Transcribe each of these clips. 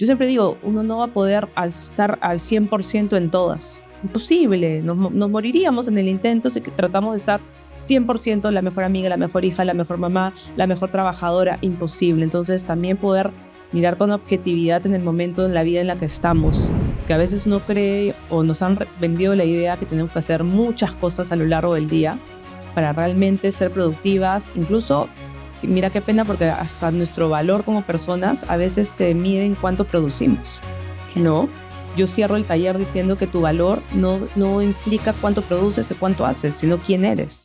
Yo siempre digo, uno no va a poder estar al 100% en todas. Imposible, nos moriríamos en el intento si tratamos de estar 100% la mejor amiga, la mejor hija, la mejor mamá, la mejor trabajadora. Imposible. Entonces también poder mirar con objetividad en el momento en la vida en la que estamos, que a veces uno cree o nos han vendido la idea que tenemos que hacer muchas cosas a lo largo del día para realmente ser productivas. Incluso, mira qué pena, porque hasta nuestro valor como personas a veces se mide en cuánto producimos, ¿no? Yo cierro el taller diciendo que tu valor no implica cuánto produces o cuánto haces, sino quién eres.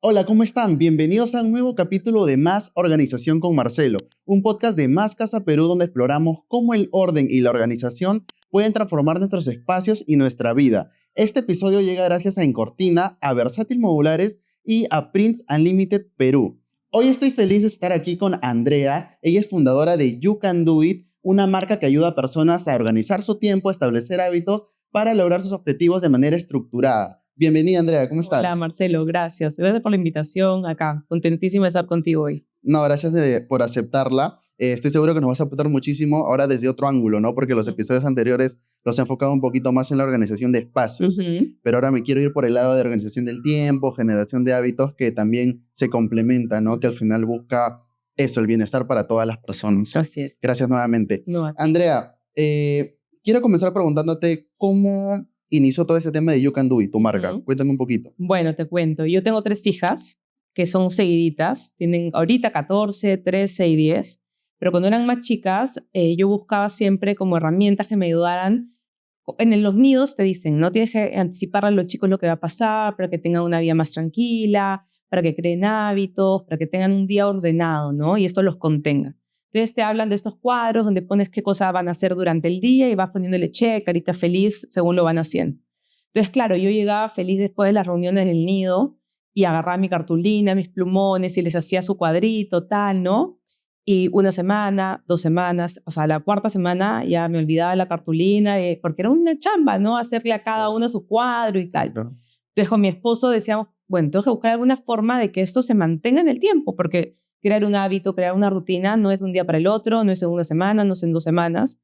Hola, ¿cómo están? Bienvenidos a un nuevo capítulo de Más Organización con Marcelo, un podcast de Más Casa Perú donde exploramos cómo el orden y la organización pueden transformar nuestros espacios y nuestra vida. Este episodio llega gracias a Encortina, a Versátil Modulares y a Prints Unlimited Perú. Hoy estoy feliz de estar aquí con Andrea. Ella es fundadora de You Can Do It, una marca que ayuda a personas a organizar su tiempo, a establecer hábitos para lograr sus objetivos de manera estructurada. Bienvenida, Andrea, ¿cómo estás? Hola, Marcelo, gracias. Gracias por la invitación acá. Contentísima de estar contigo hoy. No, gracias por aceptarla. Estoy seguro que nos vas a aportar muchísimo ahora desde otro ángulo, ¿no? Porque los episodios anteriores los he enfocado un poquito más en la organización de espacios. Pero ahora me quiero ir por el lado de organización del tiempo, generación de hábitos, que también se complementa, ¿no? Que al final busca eso, el bienestar para todas las personas. Así es. Gracias nuevamente. No. Andrea, quiero comenzar preguntándote cómo inició todo ese tema de You Can Do It, tu marca. Cuéntame un poquito. Bueno, te cuento. Yo tengo 3 hijas que son seguiditas. Tienen ahorita 14, 13 y 10. Pero cuando eran más chicas, yo buscaba siempre como herramientas que me ayudaran. Los nidos te dicen, ¿no? Tienes que anticipar a los chicos lo que va a pasar para que tengan una vida más tranquila, para que creen hábitos, para que tengan un día ordenado, ¿no? Y esto los contenga. Entonces te hablan de estos cuadros donde pones qué cosas van a hacer durante el día y vas poniéndole check, carita feliz, según lo van haciendo. Entonces, claro, yo llegaba feliz después de las reuniones del nido y agarraba mi cartulina, mis plumones y les hacía su cuadrito, tal, ¿no? Y 1 semana, 2 semanas, o sea, la 4ª semana ya me olvidaba de la cartulina, porque era una chamba, ¿no? Hacerle a cada uno su cuadro y tal. Entonces, con mi esposo decíamos, bueno, tengo que buscar alguna forma de que esto se mantenga en el tiempo, porque crear un hábito, crear una rutina no es de un día para el otro, no es en 1 semana, no es en 2 semanas.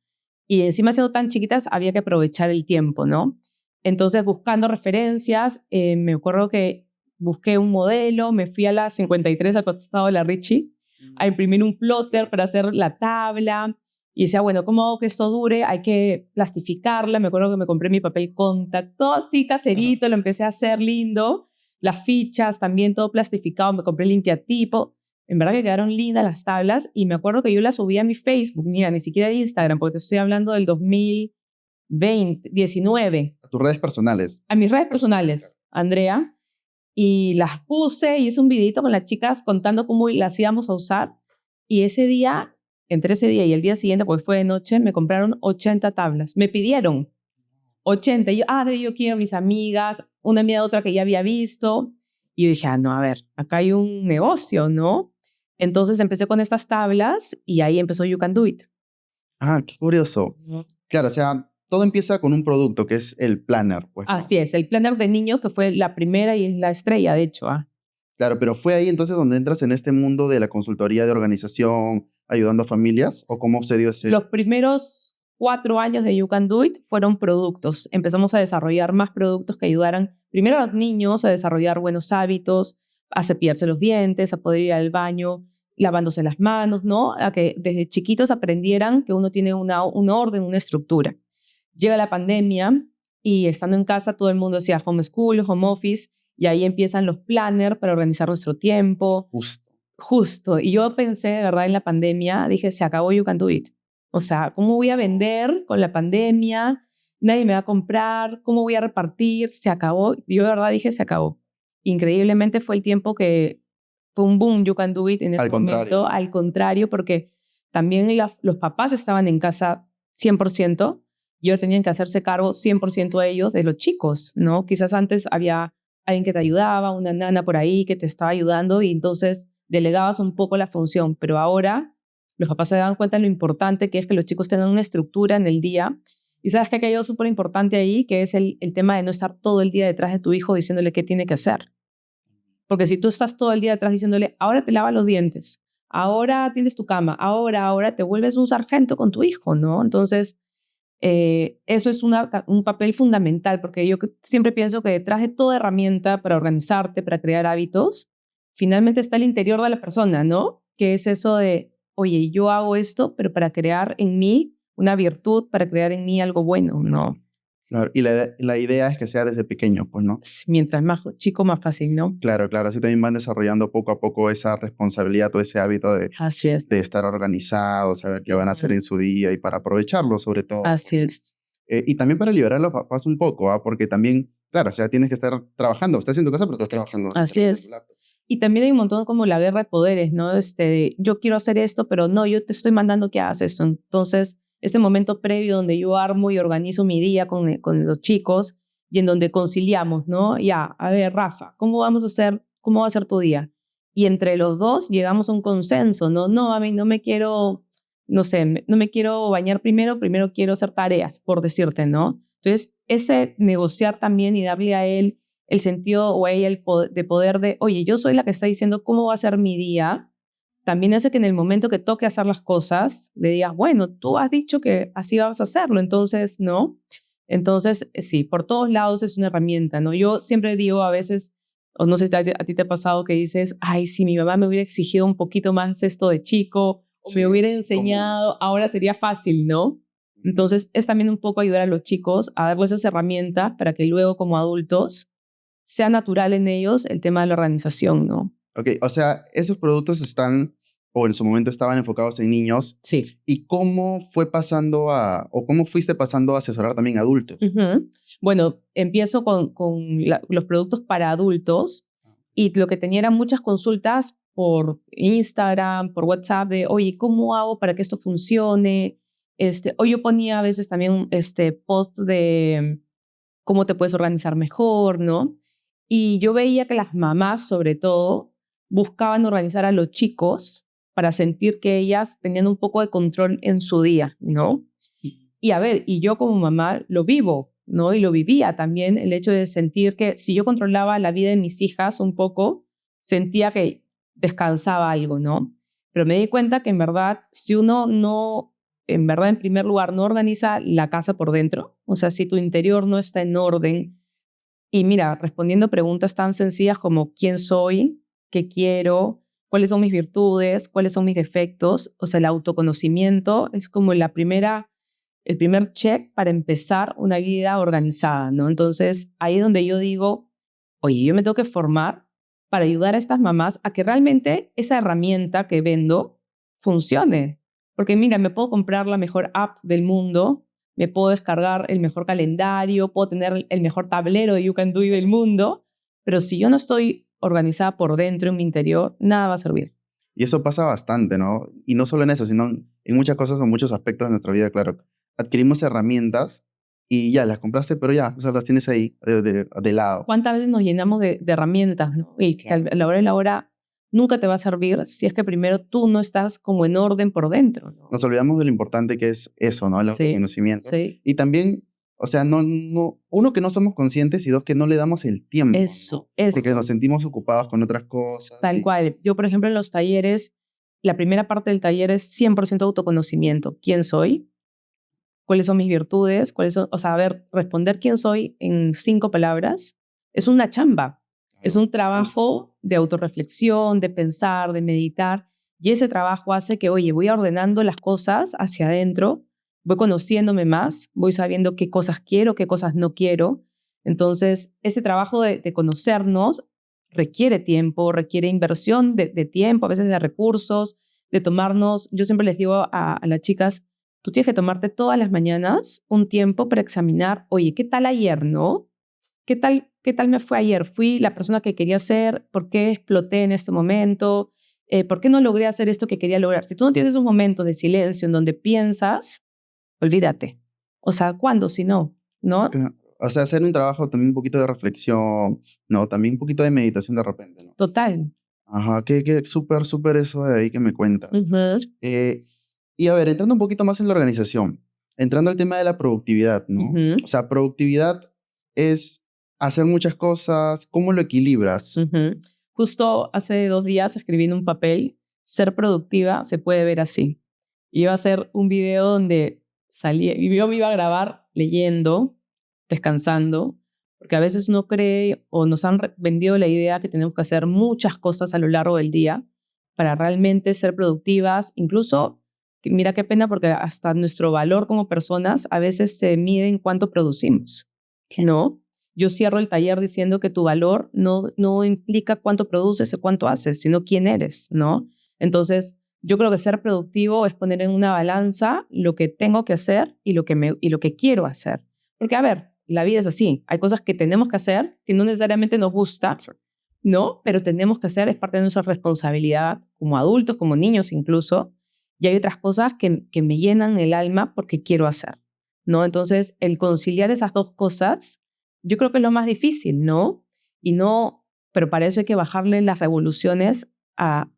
Y encima siendo tan chiquitas, había que aprovechar el tiempo, ¿no? Entonces, buscando referencias, me acuerdo que busqué un modelo, me fui a la 53 al costado de la Richie a imprimir un plotter para hacer la tabla y decía, bueno, ¿cómo hago que esto dure? Hay que plastificarla. Me acuerdo que me compré mi papel contact, todo así caserito, lo empecé a hacer lindo. Las fichas también, todo plastificado, me compré limpiatipo. En verdad que quedaron lindas las tablas y me acuerdo que yo las subí a mi Facebook, mira, ni siquiera a Instagram, porque te estoy hablando del 2019. A tus redes personales. A mis redes personales, Andrea. Y las puse y hice un videito con las chicas contando cómo las íbamos a usar. Y ese día, entre ese día y el día siguiente, porque fue de noche, me compraron 80 tablas. Me pidieron 80. Y yo, Adri, yo quiero mis amigas, una amiga de otra que ya había visto. Y yo dije, no, a ver, acá hay un negocio, ¿no? Entonces empecé con estas tablas y ahí empezó You Can Do It. Ah, qué curioso. Claro, o sea, todo empieza con un producto que es el planner, pues, ¿no? Así es, el planner de niños que fue la primera y la estrella, de hecho. Claro, pero ¿fue ahí entonces donde entras en este mundo de la consultoría de organización, ayudando a familias? ¿O cómo se dio ese...? Los primeros 4 años de You Can Do It fueron productos. Empezamos a desarrollar más productos que ayudaran primero a los niños a desarrollar buenos hábitos, a cepillarse los dientes, a poder ir al baño lavándose las manos, ¿no? A que desde chiquitos aprendieran que uno tiene un orden, una estructura. Llega la pandemia y estando en casa todo el mundo hacía homeschool, home office, y ahí empiezan los planners para organizar nuestro tiempo. Justo. Y yo pensé, de verdad, en la pandemia, dije, se acabó You Can Do It. O sea, ¿cómo voy a vender con la pandemia? Nadie me va a comprar. ¿Cómo voy a repartir? Se acabó. Yo, de verdad, dije, se acabó. Increíblemente fue el tiempo que fue un boom You Can Do It en ese momento. Al contrario, porque también los papás estaban en casa 100%. Y ellos tenían que hacerse cargo 100% de ellos, de los chicos, ¿no? Quizás antes había alguien que te ayudaba, una nana por ahí que te estaba ayudando y entonces delegabas un poco la función, pero ahora los papás se dan cuenta de lo importante que es que los chicos tengan una estructura en el día. Y sabes que hay algo súper importante ahí, que es el tema de no estar todo el día detrás de tu hijo diciéndole qué tiene que hacer. Porque si tú estás todo el día atrás diciéndole, ahora te lavas los dientes, ahora tienes tu cama, ahora te vuelves un sargento con tu hijo, ¿no? Entonces, eso es un papel fundamental, porque yo siempre pienso que detrás de toda herramienta para organizarte, para crear hábitos, finalmente está el interior de la persona, ¿no? Que es eso de, oye, yo hago esto, pero para crear en mí una virtud, para crear en mí algo bueno, ¿no? Claro, y la idea es que sea desde pequeño, pues, ¿no? Mientras más chico, más fácil, ¿no? Claro, claro, así también van desarrollando poco a poco esa responsabilidad o ese hábito Así es. de estar organizados, saber qué van a hacer en su día y para aprovecharlo sobre todo. Así es. Y también para liberar a los papás un poco, ¿ah? Porque también, claro, o sea, tienes que estar trabajando, estás en tu casa, pero estás trabajando. Así en es. tu laptop. Y también hay un montón como la guerra de poderes, ¿no? Yo quiero hacer esto, pero no, yo te estoy mandando que hagas esto. Entonces, ese momento previo donde yo armo y organizo mi día con los chicos y en donde conciliamos, ¿no? Ya, a ver, Rafa, ¿cómo va a ser tu día? Y entre los dos llegamos a un consenso, ¿no? No, a mí no me quiero, no sé, no me quiero bañar primero quiero hacer tareas, por decirte, ¿no? Entonces, ese negociar también y darle a él el sentido o a ella de poder de, oye, yo soy la que está diciendo cómo va a ser mi día, también hace que en el momento que toque hacer las cosas, le digas, bueno, tú has dicho que así vas a hacerlo, entonces, ¿no? Entonces, sí, por todos lados es una herramienta, ¿no? Yo siempre digo a veces, o no sé si a ti te ha pasado que dices, ay, si mi mamá me hubiera exigido un poquito más esto de chico, o Sí, me hubiera enseñado, ahora sería fácil, ¿no? Entonces, es también un poco ayudar a los chicos a darles esas herramientas para que luego como adultos sea natural en ellos el tema de la organización, ¿no? Ok, o sea, esos productos están, o en su momento estaban enfocados en niños. Sí. ¿Y cómo fue pasando o cómo fuiste pasando a asesorar también a adultos? Bueno, empiezo con los productos para adultos y lo que tenía eran muchas consultas por Instagram, por WhatsApp de, oye, ¿cómo hago para que esto funcione? O yo ponía a veces también post de cómo te puedes organizar mejor, ¿no? Y yo veía que las mamás, sobre todo, buscaban organizar a los chicos para sentir que ellas tenían un poco de control en su día, ¿no? Y a ver, y yo como mamá lo vivo, ¿no? Y lo vivía también, el hecho de sentir que si yo controlaba la vida de mis hijas un poco, sentía que descansaba algo, ¿no? Pero me di cuenta que en verdad, si uno no, en verdad, en primer lugar, no organiza la casa por dentro, o sea, si tu interior no está en orden, y mira, respondiendo preguntas tan sencillas como quién soy, qué quiero, cuáles son mis virtudes, cuáles son mis defectos, o sea, el autoconocimiento es como el primer check para empezar una vida organizada, ¿no? Entonces, ahí es donde yo digo, oye, yo me tengo que formar para ayudar a estas mamás a que realmente esa herramienta que vendo funcione. Porque mira, me puedo comprar la mejor app del mundo, me puedo descargar el mejor calendario, puedo tener el mejor tablero de You Can Do It del mundo, pero si yo no estoy organizada por dentro, en mi interior, nada va a servir. Y eso pasa bastante, ¿no? Y no solo en eso, sino en muchas cosas o muchos aspectos de nuestra vida, claro. Adquirimos herramientas y ya, las compraste, pero ya, o sea, las tienes ahí de lado. ¿Cuántas veces nos llenamos de herramientas, ¿no? Y que a la hora de la hora nunca te va a servir si es que primero tú no estás como en orden por dentro, ¿no? Nos olvidamos de lo importante que es eso, ¿no? El autoconocimiento. Sí. Y también, o sea, uno, que no somos conscientes y dos, que no le damos el tiempo. Eso. Porque nos sentimos ocupados con otras cosas. Tal cual. Yo, por ejemplo, en los talleres, la primera parte del taller es 100% autoconocimiento. ¿Quién soy? ¿Cuáles son mis virtudes? O sea, a ver, responder quién soy en 5 palabras es una chamba. Es un trabajo de autorreflexión, de pensar, de meditar. Y ese trabajo hace que, oye, voy ordenando las cosas hacia adentro, voy conociéndome más, voy sabiendo qué cosas quiero, qué cosas no quiero. Entonces, ese trabajo de conocernos requiere tiempo, requiere inversión de tiempo, a veces de recursos, de tomarnos, yo siempre les digo a las chicas, tú tienes que tomarte todas las mañanas un tiempo para examinar, oye, ¿qué tal ayer, no? ¿Qué tal me fue ayer? ¿Fui la persona que quería ser? ¿Por qué exploté en este momento? ¿Por qué no logré hacer esto que quería lograr? Si tú no tienes un momento de silencio en donde piensas, olvídate. O sea, ¿cuándo si no? ¿No? O sea, hacer un trabajo también un poquito de reflexión, ¿no? También un poquito de meditación de repente, ¿no? Total. Ajá, que súper, súper eso de ahí que me cuentas. Uh-huh. Y a ver, entrando un poquito más en la organización, entrando al tema de la productividad, ¿no? Uh-huh. O sea, productividad es hacer muchas cosas, ¿cómo lo equilibras? Uh-huh. justo hace 2 días escribí en un papel, ser productiva se puede ver así. Iba a hacer un video donde salía, y yo me iba a grabar leyendo, descansando, porque a veces uno cree o nos han vendido la idea que tenemos que hacer muchas cosas a lo largo del día para realmente ser productivas. Incluso, mira qué pena, porque hasta nuestro valor como personas a veces se mide en cuánto producimos, ¿no? Yo cierro el taller diciendo que tu valor no implica cuánto produces o cuánto haces, sino quién eres, ¿no? Entonces, yo creo que ser productivo es poner en una balanza lo que tengo que hacer y lo que quiero hacer. Porque, a ver, la vida es así. Hay cosas que tenemos que hacer que no necesariamente nos gusta, ¿no? Pero tenemos que hacer, es parte de nuestra responsabilidad como adultos, como niños incluso. Y hay otras cosas que me llenan el alma porque quiero hacer, ¿no? Entonces, el conciliar esas dos cosas, yo creo que es lo más difícil, ¿no? Pero para eso hay que bajarle las revoluciones a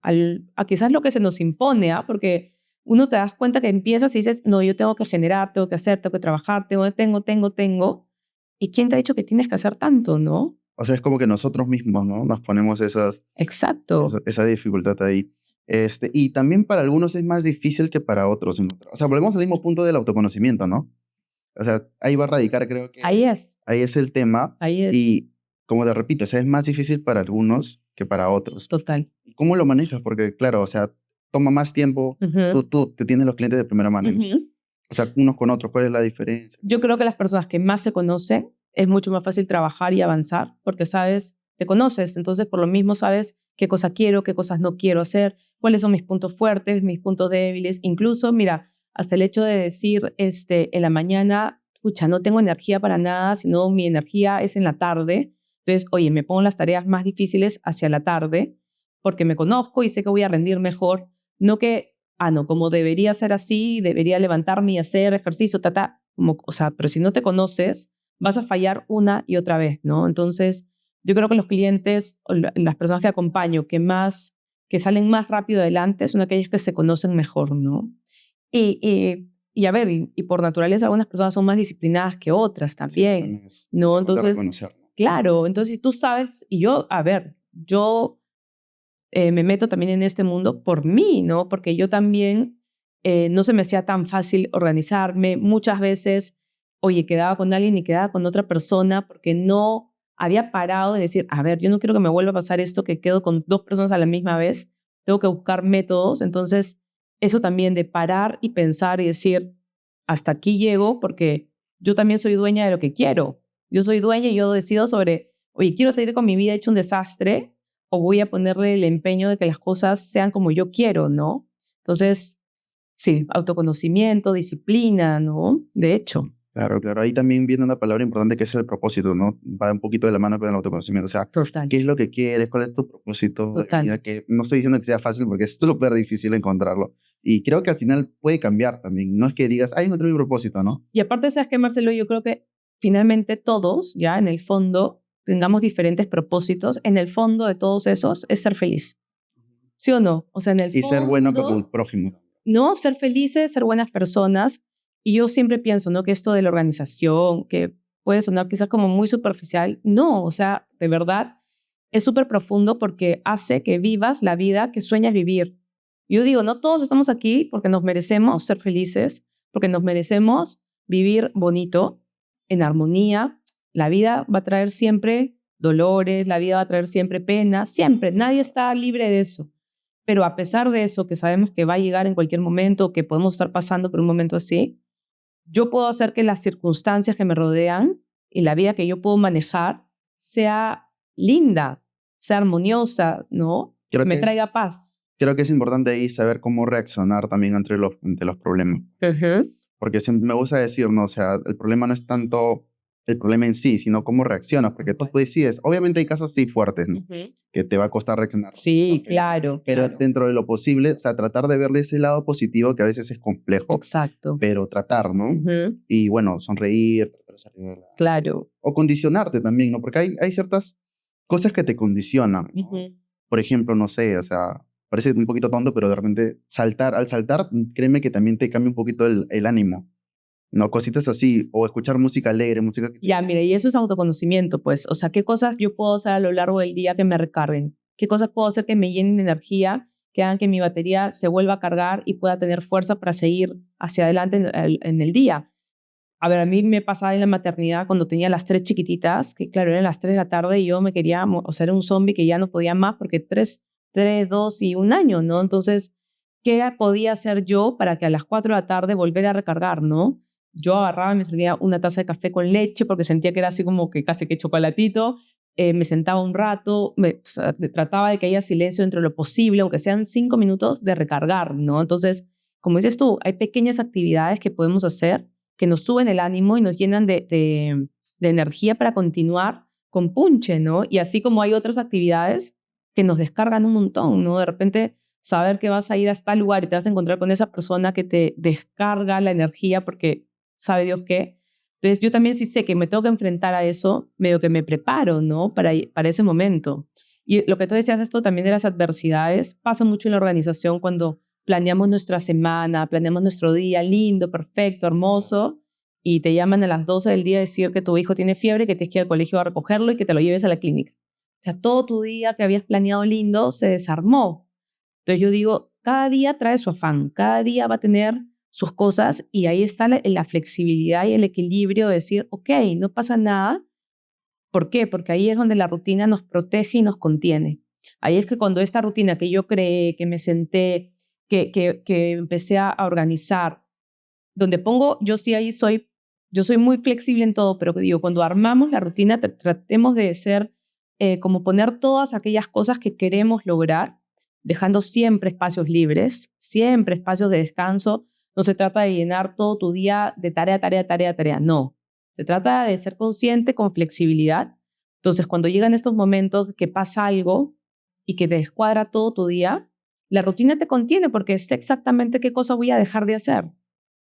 quizás lo que se nos impone, ¿ah? Porque uno te das cuenta que empiezas y dices, no, yo tengo que generar, tengo que hacer, tengo que trabajar, tengo. ¿Y quién te ha dicho que tienes que hacer tanto, no? O sea, es como que nosotros mismos, ¿no? Nos ponemos Exacto. esa dificultad ahí. Y también para algunos es más difícil que para otros. O sea, volvemos al mismo punto del autoconocimiento, ¿no? O sea, ahí va a radicar, creo que... Ahí es. Ahí es el tema. Ahí es. Y como te repito, o sea, es más difícil para algunos que para otros. Total. ¿Cómo lo manejas? Porque, claro, o sea, toma más tiempo. Tú te tienes los clientes de primera mano. O sea, unos con otros, ¿cuál es la diferencia? Yo creo que las personas que más se conocen es mucho más fácil trabajar y avanzar porque sabes, te conoces, entonces por lo mismo sabes qué cosa quiero, qué cosas no quiero hacer, cuáles son mis puntos fuertes, mis puntos débiles. Incluso, mira, hasta el hecho de decir en la mañana, pucha, no tengo energía para nada, sino mi energía es en la tarde. Entonces, oye, me pongo las tareas más difíciles hacia la tarde porque me conozco y sé que voy a rendir mejor. No que, no, como debería ser así, debería levantarme y hacer ejercicio, o sea, pero si no te conoces, vas a fallar una y otra vez, ¿no? Entonces, yo creo que los clientes, o las personas que acompaño, que salen más rápido adelante, son aquellos que se conocen mejor, ¿no? Y a ver, y por naturaleza algunas personas son más disciplinadas que otras también, Sí, ¿no? Entonces, claro, entonces si tú sabes, y yo, a ver, yo me meto también en este mundo por mí, ¿no? Porque yo también no se me hacía tan fácil organizarme. Muchas veces, oye, quedaba con alguien y quedaba con otra persona porque no había parado de decir, a ver, yo no quiero que me vuelva a pasar esto, que quedo con 2 personas a la misma vez. Tengo que buscar métodos. Entonces, eso también de parar y pensar y decir, hasta aquí llego porque yo también soy dueña de lo que quiero. Yo soy dueña y yo decido sobre, oye, quiero seguir con mi vida hecho un desastre o voy a ponerle el empeño de que las cosas sean como yo quiero, ¿no? Entonces, sí, autoconocimiento, disciplina, ¿no? De hecho. Claro, claro. Ahí también viene una palabra importante que es el propósito, ¿no? Va un poquito de la mano con el autoconocimiento. O sea, Total. ¿qué es lo que quieres? ¿Cuál es tu propósito de vida? Que no estoy diciendo que sea fácil porque es súper difícil encontrarlo. Y creo que al final puede cambiar también. No es que digas, encontré mi propósito, ¿no? Y aparte, ¿sabes qué, Marcelo? Yo creo que finalmente todos, ya en el fondo, tengamos diferentes propósitos. En el fondo de todos esos es ser feliz. ¿Sí o no? O sea, en el fondo... Y ser bueno con el prójimo. No, ser felices, ser buenas personas. Y yo siempre pienso, ¿no? Que esto de la organización, que puede sonar quizás como muy superficial, no, o sea, de verdad es súper profundo porque hace que vivas la vida que sueñas vivir. Yo digo, no todos estamos aquí porque nos merecemos ser felices, porque nos merecemos vivir bonito, en armonía. La vida va a traer siempre dolores, la vida va a traer siempre penas, siempre. Nadie está libre de eso. Pero a pesar de eso, que sabemos que va a llegar en cualquier momento, que podemos estar pasando por un momento así, yo puedo hacer que las circunstancias que me rodean y la vida que yo puedo manejar sea linda, sea armoniosa, ¿no? Me traiga paz. Creo que es importante ahí saber cómo reaccionar también ante los problemas. Porque siempre me gusta decir, ¿no? O sea, el problema no es tanto el problema en sí, sino cómo reaccionas, porque tú decides. Obviamente hay casos sí fuertes, ¿no? Que te va a costar reaccionar. Sí, claro. Pero dentro de lo posible, o sea, tratar de verle ese lado positivo que a veces es complejo. Exacto. Pero tratar, ¿no? Y bueno, sonreír, tratar de salir. Claro. O condicionarte también, ¿no? Porque hay ciertas cosas que te condicionan, ¿no? Por ejemplo, no sé, o sea, parece un poquito tonto, pero de repente al saltar, créeme que también te cambia un poquito el ánimo. No, cositas así, o escuchar música alegre, música que... Ya, mire, y eso es autoconocimiento, pues. O sea, ¿qué cosas yo puedo hacer a lo largo del día que me recarguen? qué cosas puedo hacer que me llenen de energía, que hagan que mi batería se vuelva a cargar y pueda tener fuerza para seguir hacia adelante en el día. A ver, a mí me pasaba en la maternidad cuando tenía las 3 chiquititas, que claro, eran las 3 de la tarde y yo me quería, o sea, era un zombie que ya no podía más porque 3, 2 y 1 año, ¿no? Entonces, ¿qué podía hacer yo para que a las 4 de la tarde volver a recargar, ¿no? Yo agarraba, me servía una taza de café con leche porque sentía que era así como que casi que chocolatito, me sentaba un rato, o sea, trataba de que haya silencio dentro de lo posible, aunque sean 5 minutos de recargar, ¿no? Entonces, como dices tú, hay pequeñas actividades que podemos hacer que nos suben el ánimo y nos llenan de energía para continuar con punche, ¿no? Y así como hay otras actividades que nos descargan un montón, ¿no? De repente saber que vas a ir a tal lugar y te vas a encontrar con esa persona que te descarga la energía porque sabe Dios qué. Entonces yo también sí sé que me tengo que enfrentar a eso, medio que me preparo, ¿no? Para ese momento. Y lo que tú decías, esto también de las adversidades, pasa mucho en la organización cuando planeamos nuestra semana, planeamos nuestro día lindo, perfecto, hermoso, y te llaman a las 12 del día a decir que tu hijo tiene fiebre, que tienes que ir al colegio a recogerlo y que te lo lleves a la clínica. O sea, todo tu día que habías planeado lindo se desarmó. Entonces yo digo, cada día trae su afán, cada día va a tener sus cosas y ahí está la flexibilidad y el equilibrio de decir, ok, no pasa nada. ¿Por qué? Porque ahí es donde la rutina nos protege y nos contiene. Ahí es que cuando esta rutina que yo creé, que me senté, que empecé a organizar, donde pongo, yo soy muy flexible en todo, pero digo, cuando armamos la rutina, tratemos de ser, como poner todas aquellas cosas que queremos lograr, dejando siempre espacios libres, siempre espacios de descanso. No se trata de llenar todo tu día de tarea, tarea, tarea, tarea, no. Se trata de ser consciente con flexibilidad. Entonces, cuando llegan estos momentos que pasa algo y que te descuadra todo tu día, la rutina te contiene porque sé exactamente qué cosa voy a dejar de hacer.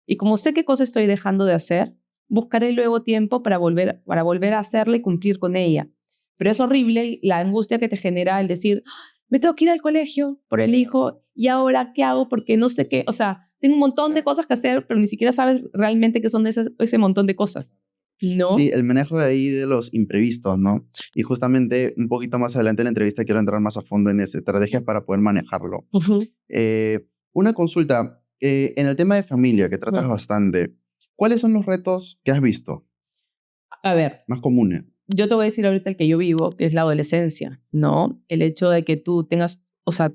Y como sé qué cosa estoy dejando de hacer, buscaré luego tiempo para volver a hacerla y cumplir con ella. Pero es horrible la angustia que te genera el decir, me tengo que ir al colegio por el hijo y ahora qué hago porque no sé qué, o sea, tengo un montón de cosas que hacer, pero ni siquiera sabes realmente qué son ese montón de cosas, Sí, ¿no? el manejo de ahí de los imprevistos, ¿no? Y justamente un poquito más adelante en la entrevista quiero entrar más a fondo en esa estrategia para poder manejarlo. Ujú. Una consulta, en el tema de familia, que tratas bastante, ¿cuáles son los retos que has visto A ver, más comunes? yo te voy a decir ahorita el que yo vivo, que es la adolescencia, ¿no? El hecho de que tú tengas, o sea,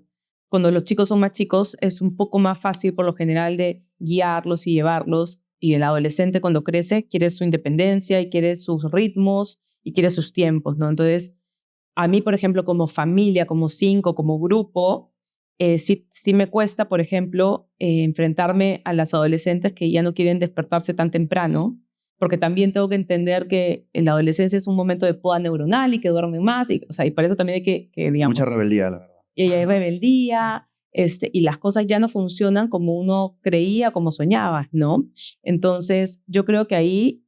cuando los chicos son más chicos es un poco más fácil por lo general de guiarlos y llevarlos, y el adolescente cuando crece quiere su independencia y quiere sus ritmos y quiere sus tiempos, ¿no? Entonces, a mí, por ejemplo, como familia, como cinco, como grupo, sí me cuesta, por ejemplo, enfrentarme a las adolescentes que ya no quieren despertarse tan temprano, porque también tengo que entender que en la adolescencia es un momento de poda neuronal y que duermen más, y, o sea, y para eso también hay que Mucha digamos, rebeldía, la verdad. y hay rebeldía, y las cosas ya no funcionan como uno creía, como soñaba, ¿no? Entonces, yo creo que ahí,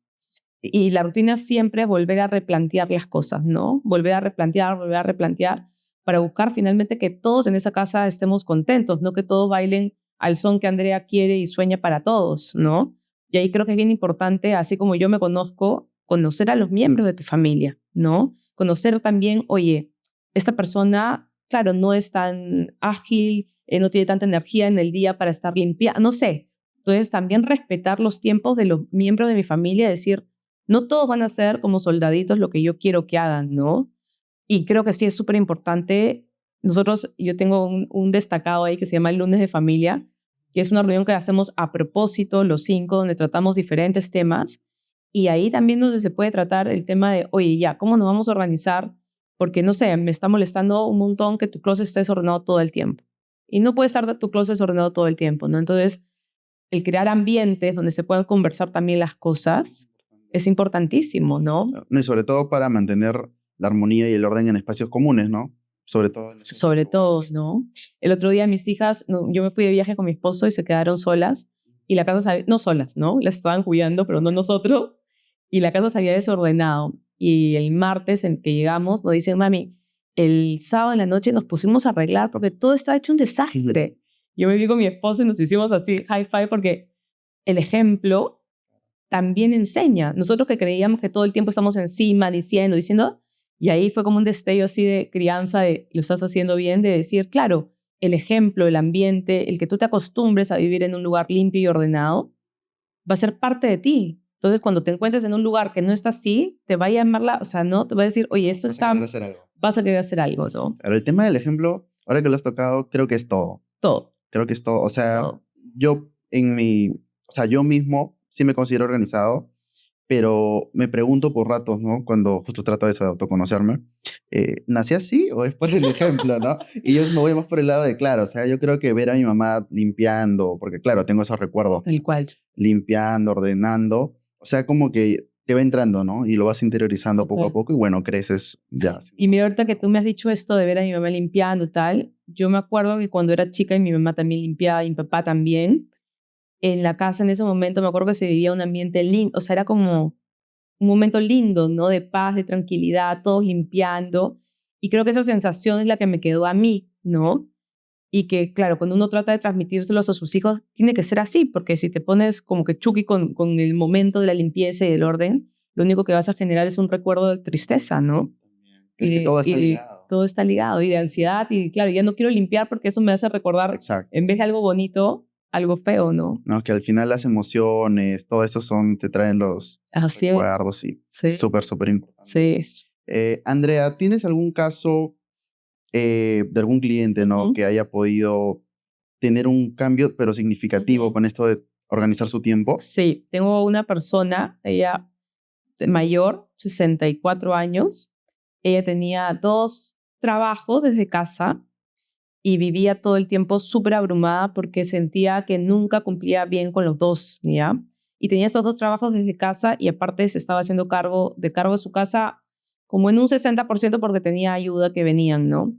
y la rutina siempre es volver a replantear las cosas, ¿no? Volver a replantear, para buscar finalmente que todos en esa casa estemos contentos, no que todos bailen al son que Andrea quiere y sueña para todos, ¿no? Y ahí creo que es bien importante, así como yo me conozco, conocer a los miembros de tu familia, ¿no? Conocer también, oye, esta persona, claro, no es tan ágil, no tiene tanta energía en el día para estar limpia, no sé. Entonces, también respetar los tiempos de los miembros de mi familia, decir, no todos van a ser como soldaditos lo que yo quiero que hagan, ¿no? Y creo que sí es súper importante. Yo tengo un destacado ahí que se llama el lunes de familia, que es una reunión que hacemos a propósito, los cinco, donde tratamos diferentes temas. Y ahí también donde se puede tratar el tema de, oye, ya, ¿cómo nos vamos a organizar? Porque, no sé, me está molestando un montón que tu closet esté desordenado todo el tiempo. Y no puede estar tu closet desordenado todo el tiempo, ¿no? Entonces, el crear ambientes donde se puedan conversar también las cosas es importantísimo, ¿no? No, y sobre todo para mantener la armonía y el orden en espacios comunes, ¿no? Sobre todo en esos Sobre todo, lugares. ¿no? El otro día mis hijas, no, yo me fui de viaje con mi esposo y se quedaron solas y la casa no solas, ¿no? Las estaban cuidando, pero no nosotros, y la casa se había desordenado. Y el martes en que llegamos nos dicen, mami, el sábado en la noche nos pusimos a arreglar porque todo estaba hecho un desastre. Yo me vi con mi esposo y nos hicimos así high five porque el ejemplo también enseña. Nosotros que creíamos que todo el tiempo estamos encima, diciendo, Y ahí fue como un destello así de crianza, de lo estás haciendo bien, de decir, claro, el ejemplo, el ambiente, el que tú te acostumbres a vivir en un lugar limpio y ordenado, va a ser parte de ti. Entonces, cuando te encuentres en un lugar que no está así, te va a llamar o sea, no, te va a decir, oye, esto Vas a está, querer hacer algo. vas a querer hacer algo, ¿no? Pero el tema del ejemplo, ahora que lo has tocado, creo que es todo. Todo, Creo que es todo. O sea, todo. yo yo mismo sí me considero organizado, pero me pregunto por ratos, ¿no? Cuando justo trato de eso, de autoconocerme, ¿nací así o es por el ejemplo, no? Y yo me voy más por el lado de, claro, o sea, yo creo que ver a mi mamá limpiando, porque claro, tengo esos recuerdos, Tal cual. limpiando, ordenando, o sea, como que te va entrando, ¿no? Y lo vas interiorizando poco a Total. poco y bueno, creces ya. Y mira, ahorita que tú me has dicho esto de ver a mi mamá limpiando y tal, yo me acuerdo que cuando era chica y mi mamá también limpiaba y mi papá también, en la casa en ese momento me acuerdo que se vivía un ambiente lindo, o sea, era como un momento lindo, ¿no? De paz, de tranquilidad, todos limpiando. Y creo que esa sensación es la que me quedó a mí, ¿no? Y que, claro, cuando uno trata de transmitírselos a sus hijos, tiene que ser así, porque si te pones como que chuki con el momento de la limpieza y del orden, lo único que vas a generar es un recuerdo de tristeza, ¿no? Es que todo está ligado. Todo está ligado, y de ansiedad, y claro, ya no quiero limpiar porque eso me hace recordar, Exacto. en vez de algo bonito, algo feo, ¿no? No, que al final las emociones, todo eso te traen los Así es. recuerdos y Sí, súper, súper importante. sí. Andrea, ¿tienes algún caso de algún cliente, ¿no? Ujú. Que haya podido tener un cambio, pero significativo Ujú. con esto de organizar su tiempo? Sí, tengo una persona, ella mayor, 64 años. Ella tenía 2 trabajos desde casa y vivía todo el tiempo súper abrumada porque sentía que nunca cumplía bien con los 2, ¿ya? Y tenía esos 2 trabajos desde casa y aparte se estaba haciendo cargo de su casa como en un 60% porque tenía ayuda que venían, ¿no?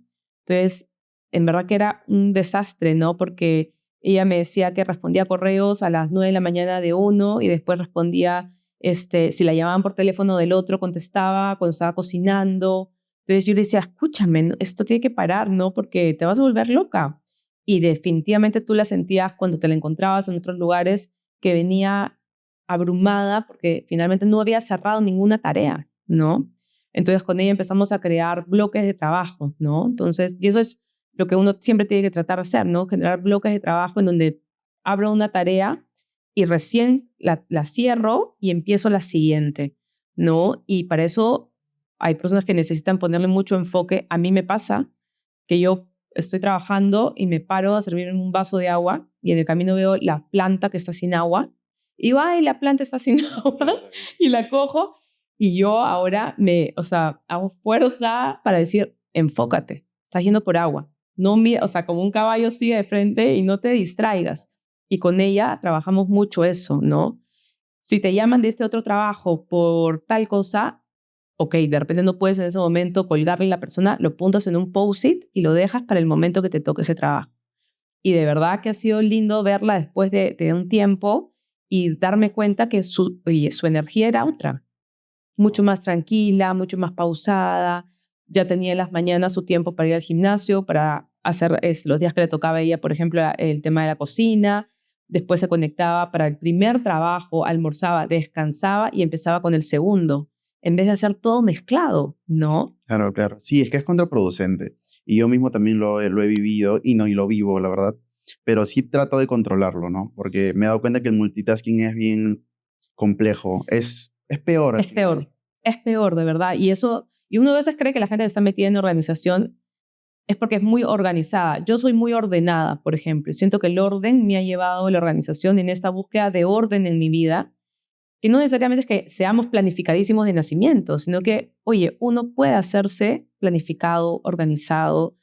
Entonces, en verdad que era un desastre, ¿no? Porque ella me decía que respondía correos a las 9 de la mañana de uno y después respondía, si la llamaban por teléfono del otro, contestaba cuando estaba cocinando. Entonces yo le decía, escúchame, esto tiene que parar, ¿no? Porque te vas a volver loca. Y definitivamente tú la sentías cuando te la encontrabas en otros lugares que venía abrumada porque finalmente no había cerrado ninguna tarea, ¿no? Entonces con ella empezamos a crear bloques de trabajo, ¿no? Entonces, y eso es lo que uno siempre tiene que tratar de hacer, ¿no? Generar bloques de trabajo en donde abro una tarea y recién la cierro y empiezo la siguiente, ¿no? Y para eso hay personas que necesitan ponerle mucho enfoque. A mí me pasa que yo estoy trabajando y me paro a servirme un vaso de agua y en el camino veo la planta que está sin agua y digo, ay, la planta está sin agua y la cojo y yo ahora o sea, hago fuerza para decir, enfócate, estás yendo por agua. No, o sea, como un caballo sigue de frente y no te distraigas. Y con ella trabajamos mucho eso, ¿no? Si te llaman de este otro trabajo por tal cosa, ok, de repente no puedes en ese momento colgarle a la persona, lo puntas en un post-it y lo dejas para el momento que te toque ese trabajo. Y de verdad que ha sido lindo verla después de un tiempo y darme cuenta que oye, su energía era otra, mucho más tranquila, mucho más pausada, ya tenía en las mañanas su tiempo para ir al gimnasio, para hacer los días que le tocaba a ella, por ejemplo, el tema de la cocina, después se conectaba para el primer trabajo, almorzaba, descansaba y empezaba con el segundo, en vez de hacer todo mezclado, ¿no? Claro, claro. Sí, es que es contraproducente. Y yo mismo también lo he vivido y lo vivo, la verdad. Pero sí trato de controlarlo, ¿no? Porque me he dado cuenta que el multitasking es bien complejo. Es peor al Es final. peor, es peor, de verdad. Y uno a veces cree que la gente que está metida en organización es porque es muy organizada. Yo soy muy ordenada, por ejemplo, y siento que el orden me ha llevado a la organización en esta búsqueda de orden en mi vida, que no necesariamente es que seamos planificadísimos de nacimiento, sino que, oye, uno puede hacerse planificado, organizado,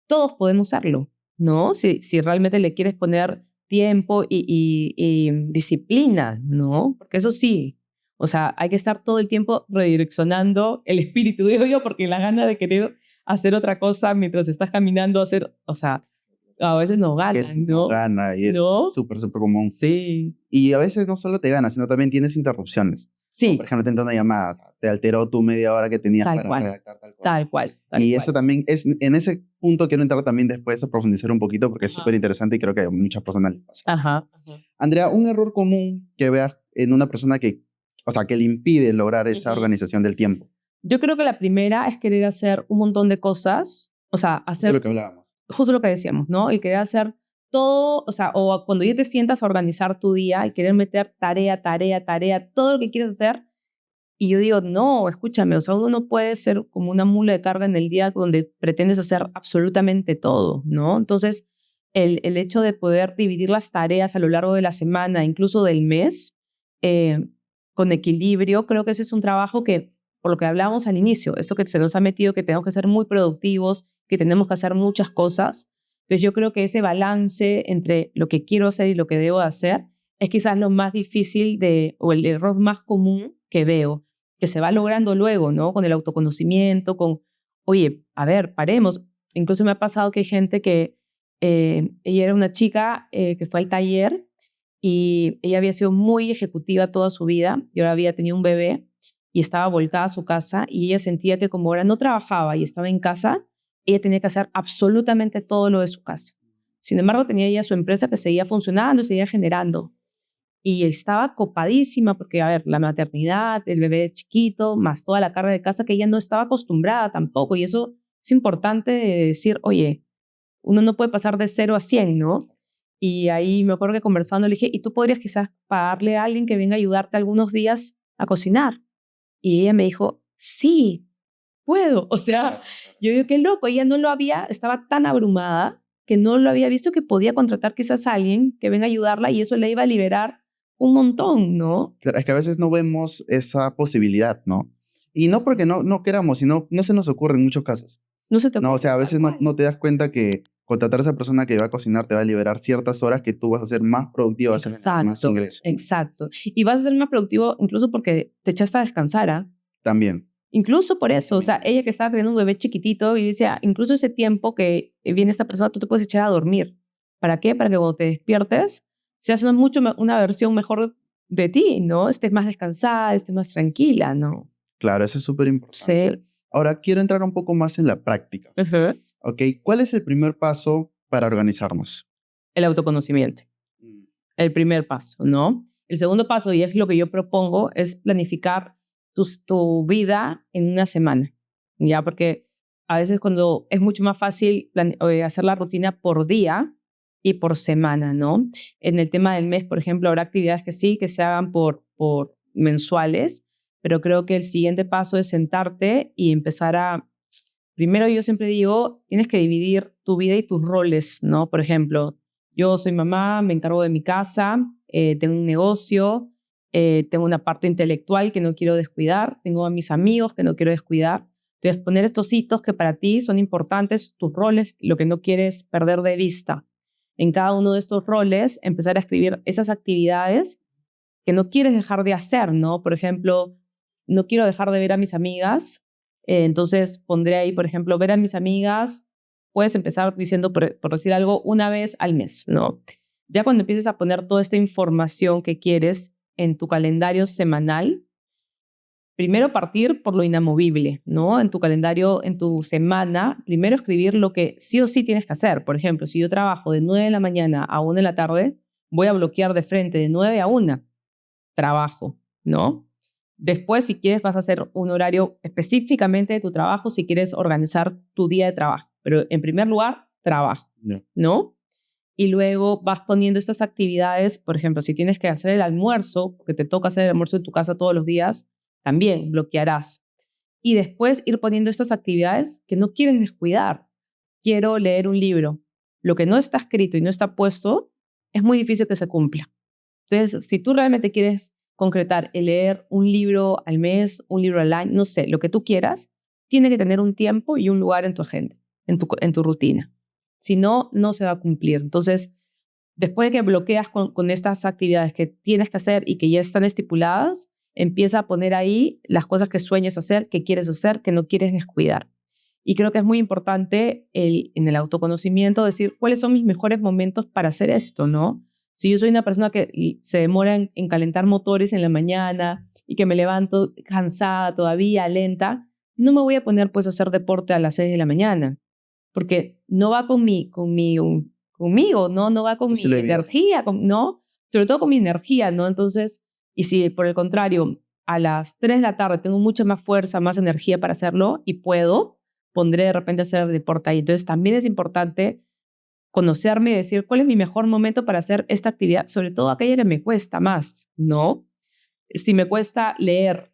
todos podemos serlo, ¿no? Si realmente le quieres poner tiempo y disciplina, ¿no? Porque eso sí, o sea, hay que estar todo el tiempo redireccionando el espíritu, digo yo, porque la gana de querer hacer otra cosa mientras estás caminando, o sea, a veces no Es que ganan, no ¿no? gana y es ¿No? súper, súper común. Sí, Y a veces no solo te gana, sino también tienes interrupciones. Como por sí, ejemplo, te entra una llamada, te alteró tu media hora que tenías tal para cual, redactar tal cosa. tal cual, tal Y eso cual. también en ese punto quiero entrar también después a profundizar un poquito porque es súper Ajá, interesante y creo que a muchas personas les pasa. ajá, ajá. Andrea, un error común que veas en una persona o sea, que le impide lograr esa Ujú. organización del tiempo. Yo creo que la primera es querer hacer un montón de cosas, o sea, Eso es hacer lo que hablábamos. justo lo que decíamos, ¿no? El querer hacer todo, o sea, o cuando ya te sientas a organizar tu día, el querer meter tarea, tarea, tarea, todo lo que quieres hacer. Y yo digo, no, escúchame, o sea, uno no puede ser como una mula de carga en el día donde pretendes hacer absolutamente todo, ¿no? Entonces, el hecho de poder dividir las tareas a lo largo de la semana, incluso del mes, eh, con equilibrio, creo que ese es un trabajo que, por lo que hablábamos al inicio, eso que se nos ha metido, que tenemos que ser muy productivos, que tenemos que hacer muchas cosas. Entonces, yo creo que ese balance entre lo que quiero hacer y lo que debo hacer es quizás lo más difícil o el error más común que veo, que se va logrando luego, ¿no? Con el autoconocimiento, oye, a ver, paremos. Incluso me ha pasado que hay gente que, ella era una chica que fue al taller y ella había sido muy ejecutiva toda su vida y ahora había tenido un bebé y estaba volcada a su casa y ella sentía que como ahora no trabajaba y estaba en casa, ella tenía que hacer absolutamente todo lo de su casa. Sin embargo, tenía ella su empresa que seguía funcionando, seguía generando. Y estaba copadísima porque, a ver, la maternidad, el bebé chiquito, más toda la carga de casa que ella no estaba acostumbrada tampoco. Y eso es importante de decir, oye, uno no puede pasar de 0 a 100, ¿no? Y ahí me acuerdo que conversando le dije, ¿y tú podrías quizás pagarle a alguien que venga a ayudarte algunos días a cocinar? Y ella me dijo, sí, puedo. O sea, yo digo, qué loco, ella no lo había, estaba tan abrumada que no lo había visto que podía contratar quizás a alguien que venga a ayudarla y eso le iba a liberar un montón, ¿no? Claro, es que a veces no vemos esa posibilidad, ¿no? Y no porque no queramos, sino no se nos ocurre en muchos casos. No se te No, o ocurre sea, a tal veces no, cual. no te das cuenta que contratar a esa persona que va a cocinar te va a liberar ciertas horas que tú vas a ser más productivo, vas a generar más Exacto, ingresos. exacto. Y vas a ser más productivo incluso porque te echaste a descansar, ¿ah? También. Incluso por eso, o sea, Definitivamente. ella que estaba teniendo un bebé chiquitito y decía, incluso ese tiempo que viene esta persona, tú te puedes echar a dormir. ¿Para qué? Para que cuando te despiertes, seas una versión mejor de ti, ¿no? Estés más descansada, estés más tranquila, ¿no? Claro, eso es súper importante. Sí. Ahora quiero entrar un poco más en la práctica. Ujú. ¿Ok? ¿Cuál es el primer paso para organizarnos? El autoconocimiento, Mm. el primer paso, ¿no? El segundo paso, y es lo que yo propongo, es planificar tu vida en una semana, ¿ya? Porque a veces cuando es mucho más fácil hacer la rutina por día y por semana, ¿no? En el tema del mes, por ejemplo, habrá actividades que sí, que se hagan por mensuales, pero creo que el siguiente paso es sentarte y empezar primero yo siempre digo, tienes que dividir tu vida y tus roles, ¿no? Por ejemplo, yo soy mamá, me encargo de mi casa, tengo un negocio, tengo una parte intelectual que no quiero descuidar, tengo a mis amigos que no quiero descuidar. Entonces, poner estos hitos que para ti son importantes, tus roles, lo que no quieres perder de vista. En cada uno de estos roles, empezar a escribir esas actividades que no quieres dejar de hacer, ¿no? Por ejemplo, no quiero dejar de ver a mis amigas, entonces pondré ahí, por ejemplo, ver a mis amigas, puedes empezar diciendo, por decir algo, una vez al mes, ¿no? Ya cuando empieces a poner toda esta información que quieres en tu calendario semanal, primero partir por lo inamovible, ¿no? En tu calendario, en tu semana, primero escribir lo que sí o sí tienes que hacer. Por ejemplo, si yo trabajo de 9 de la mañana a 1 de la tarde, voy a bloquear de frente de 9 a 1 trabajo, ¿no? Después, si quieres, vas a hacer un horario específicamente de tu trabajo, si quieres organizar tu día de trabajo. Pero en primer lugar, trabajo, Ya. ¿no? Y luego vas poniendo estas actividades, por ejemplo, si tienes que hacer el almuerzo, porque te toca hacer el almuerzo en tu casa todos los días, también bloquearás. Y después ir poniendo estas actividades que no quieres descuidar. Quiero leer un libro. Lo que no está escrito y no está puesto, es muy difícil que se cumpla. Entonces, si tú realmente quieres concretar el leer un libro al mes, un libro al año, no sé, lo que tú quieras, tiene que tener un tiempo y un lugar en tu agenda, en tu rutina. Si no, no se va a cumplir. Entonces, después de que bloqueas con estas actividades que tienes que hacer y que ya están estipuladas, empieza a poner ahí las cosas que sueñas hacer, que quieres hacer, que no quieres descuidar. Y creo que es muy importante en el autoconocimiento decir cuáles son mis mejores momentos para hacer esto, ¿no? Si yo soy una persona que se demora en calentar motores en la mañana y que me levanto cansada todavía, lenta, no me voy a poner pues a hacer deporte a las 6 de la mañana, porque no va conmigo, ¿no? No va con Tu estilo mi de vida. energía, ¿no? Sobre todo con mi energía, ¿no? Entonces, y si por el contrario a las 3 de la tarde tengo mucha más fuerza, más energía para hacerlo y pondré de repente a hacer deporte ahí. Entonces también es importante conocerme y decir cuál es mi mejor momento para hacer esta actividad, sobre todo aquella que me cuesta más, ¿no? Si me cuesta leer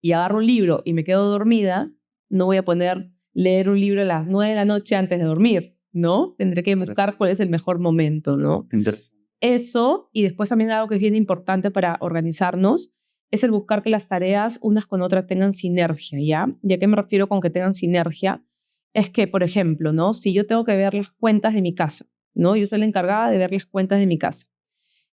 y agarro un libro y me quedo dormida, no voy a poner leer un libro a las 9 de la noche antes de dormir, ¿no? Tendré que buscar cuál es el mejor momento, ¿no? Interesante. Eso, y después también algo que es bien importante para organizarnos, es el buscar que las tareas unas con otras tengan sinergia, ¿ya? ¿Y a qué me refiero con que tengan sinergia? Es que, por ejemplo, ¿no? Si yo tengo que ver las cuentas de mi casa, ¿no? Yo soy la encargada de ver las cuentas de mi casa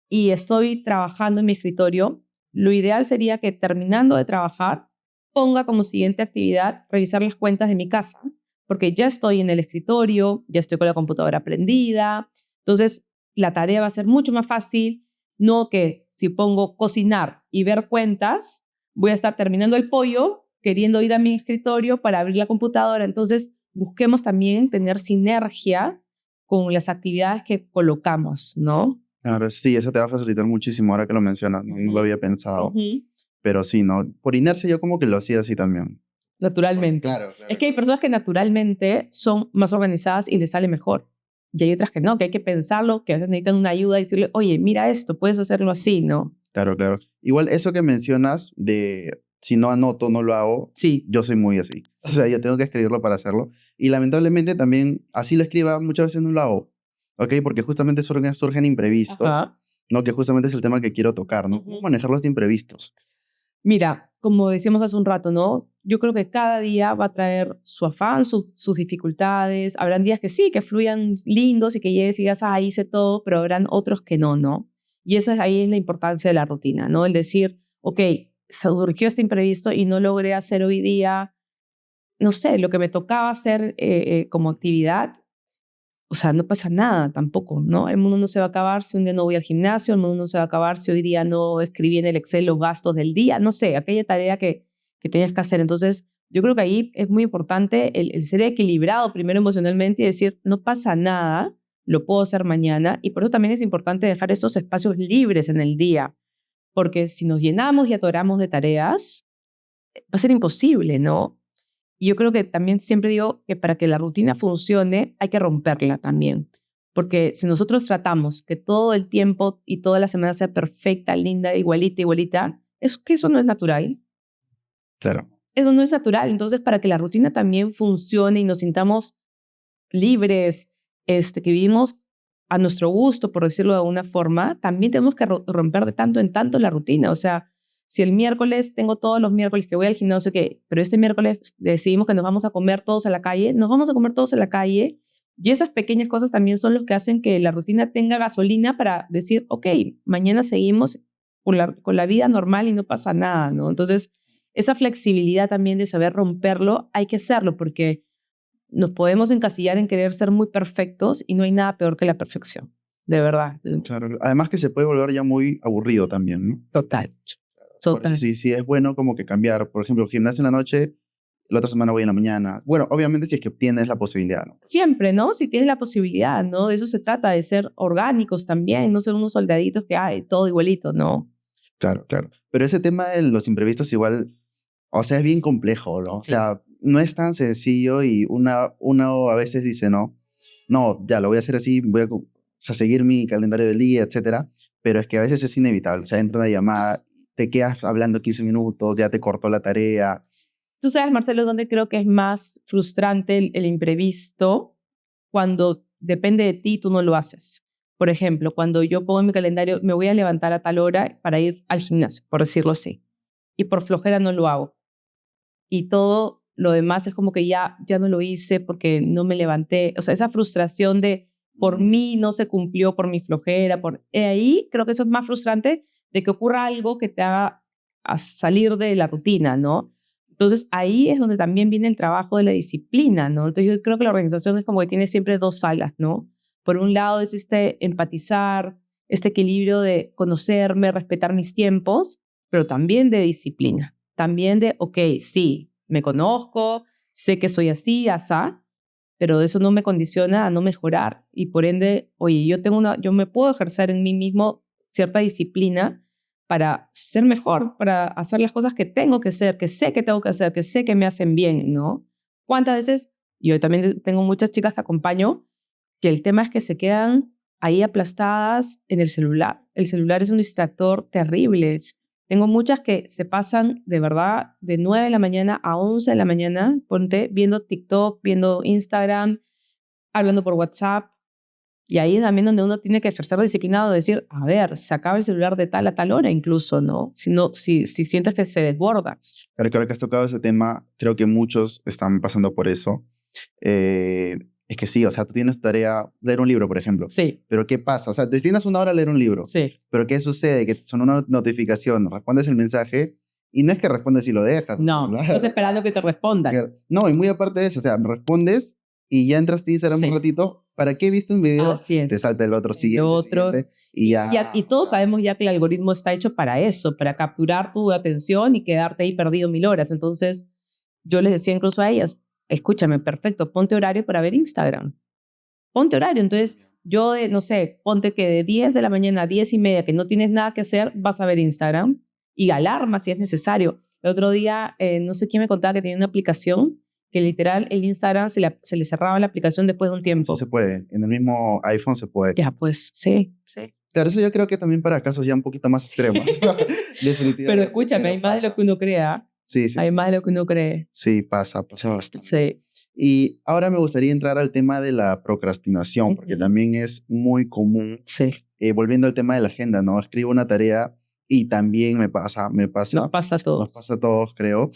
y estoy trabajando en mi escritorio, lo ideal sería que terminando de trabajar, ponga como siguiente actividad revisar las cuentas de mi casa, porque ya estoy en el escritorio, ya estoy con la computadora prendida, entonces la tarea va a ser mucho más fácil, no que si pongo cocinar y ver cuentas, voy a estar terminando el pollo, queriendo ir a mi escritorio para abrir la computadora. Entonces, busquemos también tener sinergia con las actividades que colocamos, ¿no? Claro, sí, eso te va a facilitar muchísimo ahora que lo mencionas, no lo había pensado, Ujú. pero sí, ¿no? Por inercia yo como que lo hacía así también. Naturalmente. Claro, Es que hay personas que naturalmente son más organizadas y les sale mejor. Y hay otras que no, que hay que pensarlo, que a veces necesitan una ayuda y decirle, oye, mira esto, puedes hacerlo así, ¿no? Claro, claro. Igual eso que mencionas de si no anoto, no lo hago, Sí. yo soy muy así. O sea, yo tengo que escribirlo para hacerlo. Y lamentablemente también, así lo escriba, muchas veces no lo hago. ¿Ok? Porque justamente surgen imprevistos, Ajá. ¿no? Que justamente es el tema que quiero tocar, ¿no? ¿Cómo Ujú. manejar los imprevistos? Mira, como decíamos hace un rato, ¿no? Yo creo que cada día va a traer su afán, sus dificultades. Habrán días que sí, que fluyan lindos y que llegues y digas, ah, hice todo, pero habrán otros que no, ¿no? Y esa es ahí es la importancia de la rutina, ¿no? El decir, ok, surgió este imprevisto y no logré hacer hoy día, no sé, lo que me tocaba hacer como actividad, o sea, no pasa nada tampoco, ¿no? El mundo no se va a acabar si un día no voy al gimnasio, el mundo no se va a acabar si hoy día no escribí en el Excel los gastos del día, no sé, aquella tarea que tenías que hacer. Entonces, yo creo que ahí es muy importante el ser equilibrado primero emocionalmente y decir, no pasa nada, lo puedo hacer mañana. Y por eso también es importante dejar esos espacios libres en el día, porque si nos llenamos y atoramos de tareas, va a ser imposible, ¿no? Y yo creo que también siempre digo que para que la rutina funcione hay que romperla también. Porque si nosotros tratamos que todo el tiempo y toda la semana sea perfecta, linda, igualita, igualita, es que eso no es natural. Claro. Eso no es natural. Entonces, para que la rutina también funcione y nos sintamos libres, que vivimos a nuestro gusto, por decirlo de alguna forma, también tenemos que romper de tanto en tanto la rutina. O sea, si el miércoles tengo todos los miércoles que voy al gimnasio, pero este miércoles decidimos que nos vamos a comer todos a la calle, nos vamos a comer todos a la calle. Y esas pequeñas cosas también son los que hacen que la rutina tenga gasolina para decir, ok, mañana seguimos con la vida normal y no pasa nada, ¿no? Entonces, esa flexibilidad también de saber romperlo, hay que hacerlo porque nos podemos encasillar en querer ser muy perfectos y no hay nada peor que la perfección, de verdad. Claro. Además que se puede volver ya muy aburrido también, ¿no? Total, Por eso total. sí, sí es bueno como que cambiar. Por ejemplo, gimnasio en la noche, la otra semana voy en la mañana. Bueno, obviamente si es que tienes la posibilidad, ¿no? Siempre, ¿no? Si tienes la posibilidad, ¿no? De eso se trata, de ser orgánicos también, no ser unos soldaditos que hay todo igualito, ¿no? Claro, claro. Pero ese tema de los imprevistos igual, o sea, es bien complejo, ¿no? O Sí. sea, no es tan sencillo y uno a veces dice, no, ya lo voy a hacer así, o sea, seguir mi calendario del día, etcétera. Pero es que a veces es inevitable. O sea, entra una llamada, te quedas hablando 15 minutos, ya te cortó la tarea. Tú sabes, Marcelo, dónde creo que es más frustrante el imprevisto cuando depende de ti, tú no lo haces. Por ejemplo, cuando yo pongo en mi calendario, me voy a levantar a tal hora para ir al gimnasio, por decirlo así, y por flojera no lo hago. Y todo lo demás es como que ya no lo hice porque no me levanté. O sea, esa frustración de por mí no se cumplió, por mi flojera, ahí creo que eso es más frustrante de que ocurra algo que te haga a salir de la rutina, ¿no? Entonces ahí es donde también viene el trabajo de la disciplina, ¿no? Entonces yo creo que la organización es como que tiene siempre dos alas, ¿no? Por un lado es empatizar, este equilibrio de conocerme, respetar mis tiempos, pero también de disciplina. También de, ok, sí, me conozco, sé que soy así, asá, pero eso no me condiciona a no mejorar. Y por ende, oye, yo me puedo ejercer en mí mismo cierta disciplina para ser mejor, para hacer las cosas que tengo que hacer, que sé que tengo que hacer, que sé que me hacen bien, ¿no? ¿Cuántas veces? Yo también tengo muchas chicas que acompaño que el tema es que se quedan ahí aplastadas en el celular. El celular es un distractor terrible. Tengo muchas que se pasan de verdad de 9 de la mañana a 11 de la mañana, ponte, viendo TikTok, viendo Instagram, hablando por WhatsApp. Y ahí también donde uno tiene que ejercer disciplinado, decir, a ver, se acaba el celular de tal a tal hora incluso, ¿no? Si sientes que se desborda. Claro que ahora que has tocado ese tema, creo que muchos están pasando por eso. Es que sí, o sea, tú tienes tarea leer un libro, por ejemplo. Sí, Pero ¿qué pasa? O sea, destinas una hora a leer un libro. sí. Pero ¿qué sucede? Que son una notificación, respondes el mensaje y no es que respondes y lo dejas. No, ¿verdad? estás esperando que te respondan. No, y muy aparte de eso, o sea, respondes y ya entraste a Instagram Sí. un ratito. ¿Para qué viste un video? Así es. Te salta el otro El siguiente, otro. siguiente, y ya. Y O todos sea, sabemos ya que el algoritmo está hecho para eso, para capturar tu atención y quedarte ahí perdido 1000 horas. Entonces, yo les decía incluso a ellas, escúchame, perfecto, ponte horario para ver Instagram. Ponte horario. Entonces, yo, no sé, ponte que de 10 de la mañana a 10:30, que no tienes nada que hacer, vas a ver Instagram y alarma si es necesario. El otro día, no sé quién me contaba que tenía una aplicación que literal el Instagram se le cerraba la aplicación después de un sí tiempo. se puede. En el mismo iPhone se puede. Ya, pues, sí, sí. Claro, eso yo creo que también para casos ya un poquito más extremos. Definitivamente. Pero escúchame, hay Pero más de lo pasa. que uno crea. Sí, sí, Hay sí. más de lo que uno cree. Sí, pasa bastante. Sí. Y ahora me gustaría entrar al tema de la procrastinación, porque Ujú. también es muy común. Sí. Volviendo al tema de la agenda, ¿no? Escribo una tarea y también me pasa, Nos pasa a nos todos. pasa a todos, creo.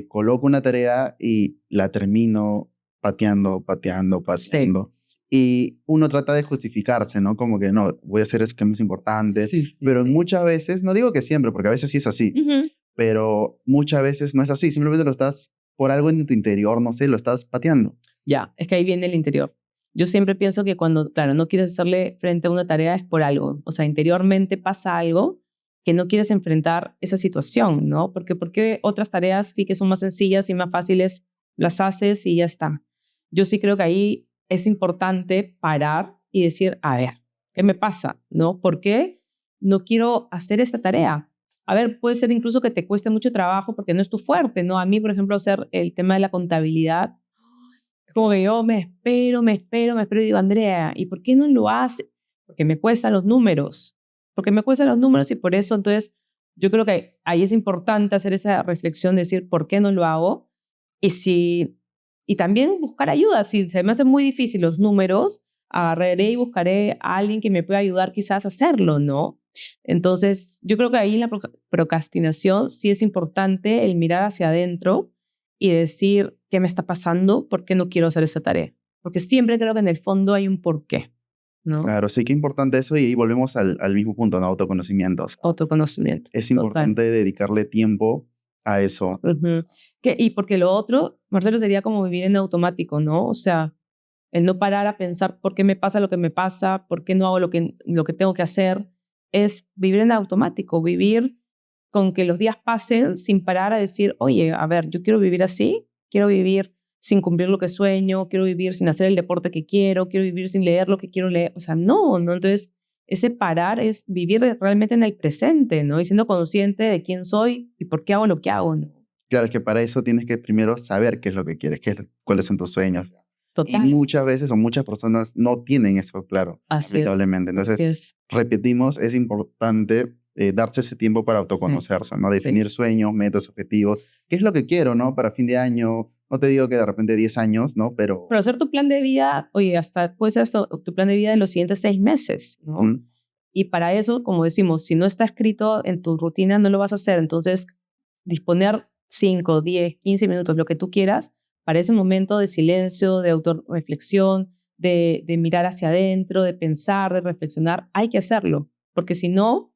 Coloco una tarea y la termino pateando, pateando, Sí. pateando. Y uno trata de justificarse, ¿no? Como que no, voy a hacer eso que es más importante. Sí, sí, Pero sí. muchas veces, no digo que siempre, porque a veces sí es así, Ujú. pero muchas veces no es así. Simplemente lo estás, por algo en tu interior, no sé, lo estás pateando. Ya, es que ahí viene el interior. Yo siempre pienso que cuando, claro, no quieres hacerle frente a una tarea es por algo. O sea, interiormente pasa algo que no quieres enfrentar esa situación, ¿no? Porque otras tareas sí que son más sencillas y más fáciles, las haces y ya está. Yo sí creo que ahí es importante parar y decir, a ver, ¿qué me pasa? ¿No? ¿Por qué no quiero hacer esta tarea? A ver, puede ser incluso que te cueste mucho trabajo porque no es tu fuerte, ¿no? A mí, por ejemplo, hacer el tema de la contabilidad, como que yo me espero y digo, Andrea, ¿y por qué no lo hace? Porque me cuestan los números, porque me cuestan los números y por eso entonces yo creo que ahí es importante hacer esa reflexión, decir, ¿por qué no lo hago? Y también buscar ayuda, si se me hacen muy difícil los números, agarraré y buscaré a alguien que me pueda ayudar quizás a hacerlo, ¿no? Entonces, yo creo que ahí en la procrastinación sí es importante el mirar hacia adentro y decir, ¿qué me está pasando? ¿Por qué no quiero hacer esa tarea? Porque siempre creo que en el fondo hay un porqué, ¿no? Claro, sí que importante eso y ahí volvemos al mismo punto, ¿no? Autoconocimiento. O sea, Autoconocimiento. es Total. importante dedicarle tiempo a eso. Ujú. Y porque lo otro, Marcelo, sería como vivir en automático, ¿no? O sea, el no parar a pensar por qué me pasa lo que me pasa, por qué no hago lo que tengo que hacer, es vivir en automático, vivir con que los días pasen sin parar a decir, oye, a ver, yo quiero vivir así, quiero vivir sin cumplir lo que sueño, quiero vivir sin hacer el deporte que quiero vivir sin leer lo que quiero leer. O sea, no, no. Entonces, ese parar es vivir realmente en el presente, ¿no? Y siendo consciente de quién soy y por qué hago lo que hago, ¿no? Claro, que para eso tienes que primero saber qué es lo que quieres, cuáles son tus sueños. Y Total. muchas veces o muchas personas no tienen eso claro, Así es. lamentablemente. Así Entonces, es. repetimos, es importante darse ese tiempo para Sí. autoconocerse, ¿no? Sí. Definir sueños, metas, objetivos. ¿Qué es lo que quiero, no? Para fin de año. No te digo que de repente 10 años, ¿no? Pero Pero hacer tu plan de vida, oye, hasta puede ser hasta tu plan de vida en los siguientes 6 meses, ¿no? mm, Y para eso, como decimos, si no está escrito en tu rutina, no lo vas a hacer. Entonces, disponer 5, 10, 15 minutos, lo que tú quieras, para ese momento de silencio, de autorreflexión, de mirar hacia adentro, de pensar, de reflexionar, hay que hacerlo. Porque si no,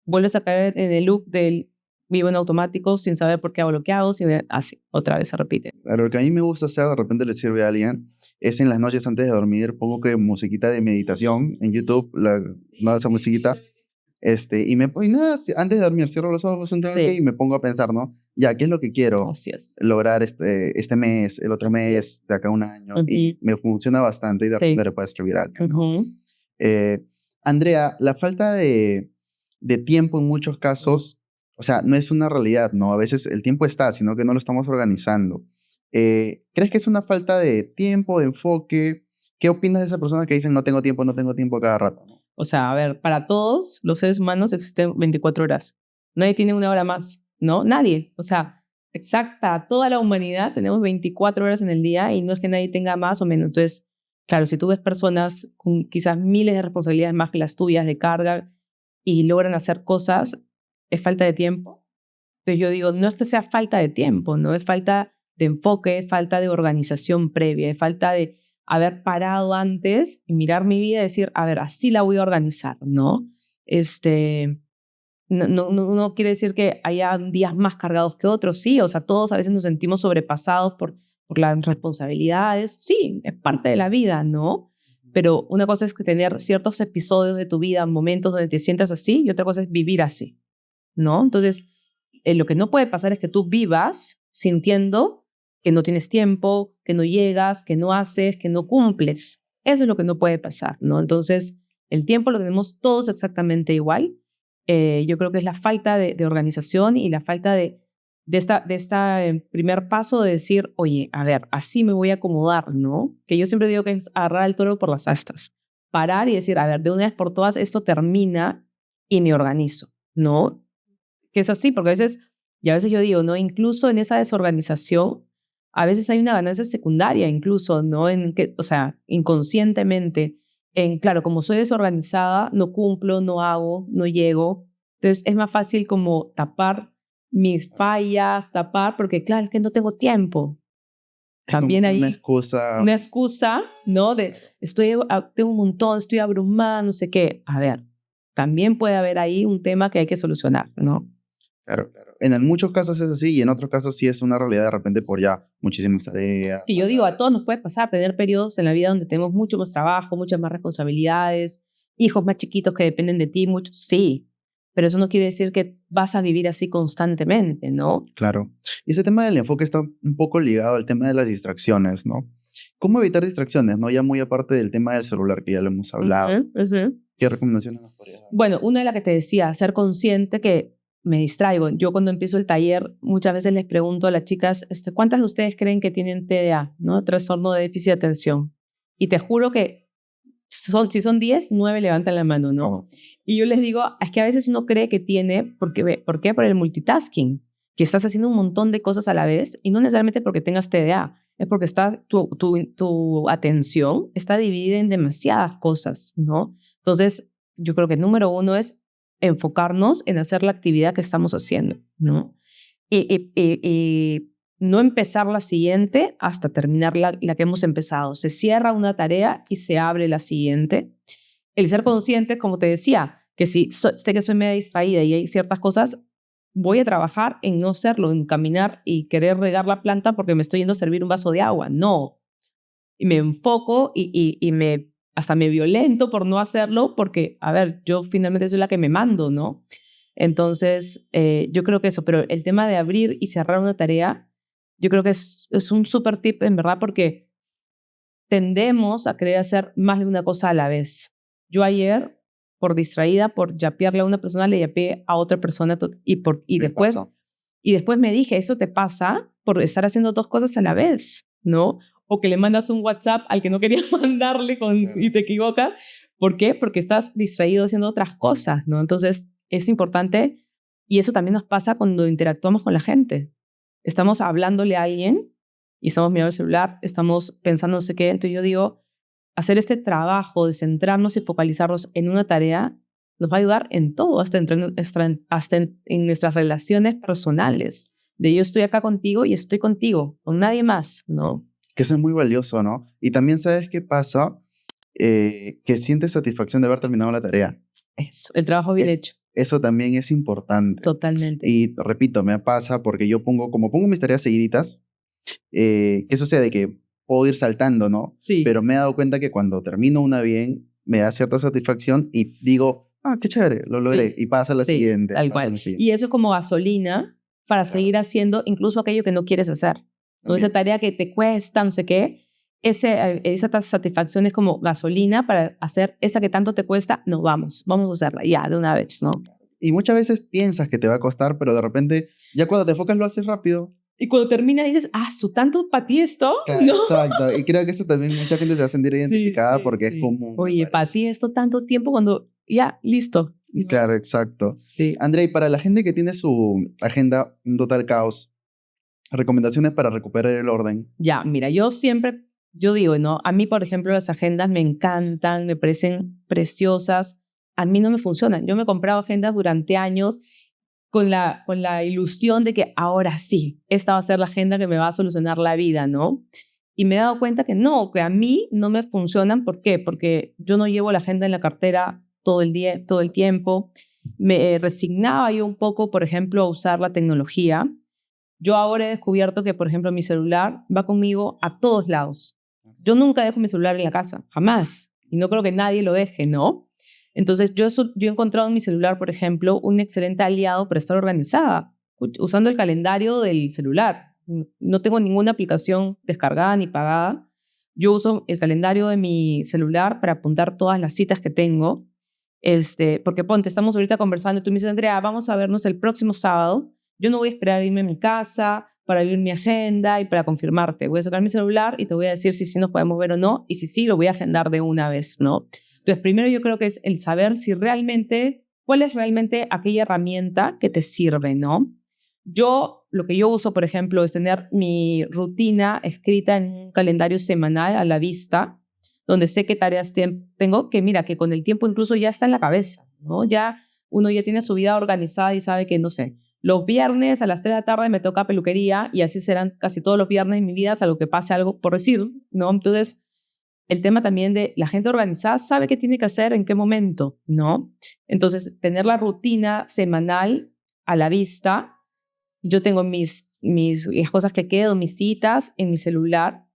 vuelves a caer en el loop del vivo en automático sin saber por qué hago lo que hago, así, otra vez se repite. lo que a mí me gusta hacer, de repente le sirve a alguien, es en las noches antes de dormir, pongo que musiquita de meditación en YouTube, no esa musiquita, y y nada, antes de dormir, cierro los ojos un toque y Sí, me pongo a pensar, ¿no? Ya, ¿qué es lo que quiero así es. lograr este mes, el otro Así mes, de acá a un año? Y Ujú. me funciona bastante y de repente Sí. le puedo escribir a alguien, ¿no? Ujú. Eh, Andrea, la falta de de tiempo en muchos casos, o sea, no es una realidad, ¿no? A veces el tiempo está, sino que no lo estamos organizando. ¿Crees que es una falta de tiempo, de enfoque? ¿Qué opinas de esas personas que dicen no tengo tiempo a cada rato? ¿No? O sea, a ver, para todos los seres humanos existen 24 horas. Nadie tiene una hora más, ¿no? Nadie. O sea, exacta, toda la humanidad tenemos 24 horas en el día y no es que nadie tenga más o menos. Entonces, claro, si tú ves personas con quizás miles de responsabilidades más que las tuyas de carga y logran hacer cosas, es falta de tiempo. Entonces yo digo, no es que sea falta de tiempo, no es falta de enfoque, es falta de organización previa, es falta de haber parado antes y mirar mi vida y decir, a ver, así la voy a organizar, ¿no? No quiere decir que haya días más cargados que otros, sí, o sea, todos a veces nos sentimos sobrepasados por las responsabilidades, sí, es parte de la vida, ¿no? Pero una cosa es que tener ciertos episodios de tu vida, momentos donde te sientas así, y otra cosa es vivir así, ¿no? Entonces, lo que no puede pasar es que tú vivas sintiendo que no tienes tiempo, que no llegas, que no haces, que no cumples. Eso es lo que no puede pasar, ¿no? Entonces, el tiempo lo tenemos todos exactamente igual. Yo creo que es la falta de organización y la falta de primer paso de decir, oye, a ver, así me voy a acomodar, ¿no? Que yo siempre digo que es agarrar el toro por las astas. Parar y decir, a ver, de una vez por todas esto termina y me organizo, ¿no? Que es así, porque a veces yo digo, ¿no? Incluso en esa desorganización, a veces hay una ganancia secundaria, incluso, ¿no? En que, o sea, inconscientemente, claro, como soy desorganizada, no cumplo, no hago, no llego. Entonces es más fácil como tapar mis fallas, tapar, porque claro, es que no tengo tiempo. Es como También una hay excusa. una excusa, ¿no? De tengo un montón, estoy abrumada, no sé qué. A ver, también puede haber ahí un tema que hay que solucionar, ¿no? Claro, claro. En muchos casos es así y en otros casos sí es una realidad de repente por ya muchísimas tareas. Y yo digo, a todos nos puede pasar tener periodos en la vida donde tenemos mucho más trabajo, muchas más responsabilidades, hijos más chiquitos que dependen de ti, mucho, sí, pero eso no quiere decir que vas a vivir así constantemente, ¿no? Claro. Y ese tema del enfoque está un poco ligado al tema de las distracciones, ¿no? ¿Cómo evitar distracciones, no? Ya muy aparte del tema del celular que ya lo hemos hablado. Ujú, ujú. ¿Qué recomendaciones nos podrías dar? Bueno, una de las que te decía, ser consciente que me distraigo. Yo cuando empiezo el taller muchas veces les pregunto a las chicas, ¿cuántas de ustedes creen que tienen TDA, ¿no? Trastorno de déficit de atención? Y te juro que si son 10, 9 levantan la mano, ¿no? Oh, Y yo les digo, es que a veces uno cree que tiene, ¿por qué? Por el multitasking, que estás haciendo un montón de cosas a la vez y no necesariamente porque tengas TDA, es porque tu atención está dividida en demasiadas cosas, ¿no? Entonces, yo creo que el número uno es enfocarnos en hacer la actividad que estamos haciendo, ¿no? Y no empezar la siguiente hasta terminar la que hemos empezado. Se cierra una tarea y se abre la siguiente. El ser consciente, como te decía, que si sé que soy media distraída y hay ciertas cosas, voy a trabajar en no serlo, en caminar y querer regar la planta porque me estoy yendo a servir un vaso de agua. No. Y me enfoco hasta me violento por no hacerlo porque, a ver, yo finalmente soy la que me mando, ¿no? Entonces, yo creo que eso, pero el tema de abrir y cerrar una tarea, yo creo que es un súper tip, en verdad, porque tendemos a querer hacer más de una cosa a la vez. Yo ayer, por distraída, por yapearle a una persona, le yapeé a otra persona me pasa. y después me dije, eso te pasa por estar haciendo dos cosas a la vez, ¿no? O que le mandas un WhatsApp al que no querías mandarle y te equivocas. ¿Por qué? Porque estás distraído haciendo otras cosas, ¿no? Entonces, es importante y eso también nos pasa cuando interactuamos con la gente. Estamos hablándole a alguien y estamos mirando el celular, estamos pensando no sé qué. Entonces yo digo, hacer este trabajo de centrarnos y focalizarnos en una tarea nos va a ayudar en todo, hasta en nuestras relaciones personales. De yo estoy acá contigo y estoy contigo, con nadie más, ¿no? Que eso es muy valioso, ¿no? Y también sabes qué pasa, que sientes satisfacción de haber terminado la tarea. Eso, el trabajo bien hecho. Eso también es importante. Totalmente. Y repito, me pasa porque yo como pongo mis tareas seguiditas, ¿qué sucede? Que puedo ir saltando, ¿no? Sí. Pero me he dado cuenta que cuando termino una bien, me da cierta satisfacción y digo, qué chévere, lo logré. Sí, Y pasa la sí, siguiente. tal pasa cual. la siguiente. Y eso es como gasolina para Claro. seguir haciendo incluso aquello que no quieres hacer. Entonces, esa También. tarea que te cuesta, no sé qué, esa satisfacción es como gasolina para hacer esa que tanto te cuesta. No, vamos a hacerla ya de una vez, ¿no? y muchas veces piensas que te va a costar, pero de repente, ya cuando te enfocas lo haces rápido. Y cuando termina dices, su tanto para ti esto, Claro, ¿no? exacto. Y creo que eso también mucha gente se va a sentir Sí, identificada sí, porque es sí. común, me Oye, para parece. ti esto tanto tiempo cuando ya, listo, ¿no? Claro, exacto. Sí. André, y para la gente que tiene su agenda un total caos, recomendaciones para recuperar el orden. Ya, mira, yo digo, ¿no? A mí, por ejemplo, las agendas me encantan, me parecen preciosas. A mí no me funcionan. Yo me he comprado agendas durante años con la ilusión de que ahora sí, esta va a ser la agenda que me va a solucionar la vida, ¿no? Y me he dado cuenta que no, que a mí no me funcionan. ¿Por qué? Porque yo no llevo la agenda en la cartera todo el día, todo el tiempo. Me resignaba yo un poco, por ejemplo, a usar la tecnología. Yo ahora he descubierto que, por ejemplo, mi celular va conmigo a todos lados. Yo nunca dejo mi celular en la casa, jamás. Y no creo que nadie lo deje, ¿no? Entonces, yo he encontrado en mi celular, por ejemplo, un excelente aliado para estar organizada, usando el calendario del celular. No tengo ninguna aplicación descargada ni pagada. Yo uso el calendario de mi celular para apuntar todas las citas que tengo. Porque ponte, estamos ahorita conversando y tú me dices, Andrea, vamos a vernos el próximo sábado. Yo no voy a esperar a irme a mi casa para ver mi agenda y para confirmarte. Voy a sacar mi celular y te voy a decir si sí nos podemos ver o no, y si sí, lo voy a agendar de una vez, ¿no? Entonces, primero yo creo que es el saber si realmente, cuál es realmente aquella herramienta que te sirve, ¿no? Lo que yo uso, por ejemplo, es tener mi rutina escrita en un calendario semanal a la vista, donde sé qué tareas tengo, que mira, que con el tiempo incluso ya está en la cabeza, ¿no? Ya uno ya tiene su vida organizada y sabe que, no sé, los viernes a las 3 de la tarde me toca peluquería y así serán casi todos los viernes en mi vida, salvo que pase algo por decir, ¿no? Entonces, el tema también de la gente organizada sabe qué tiene que hacer en qué momento, ¿no? Entonces, tener la rutina semanal a la vista. Yo tengo las cosas que quedo, mis citas en mi celular.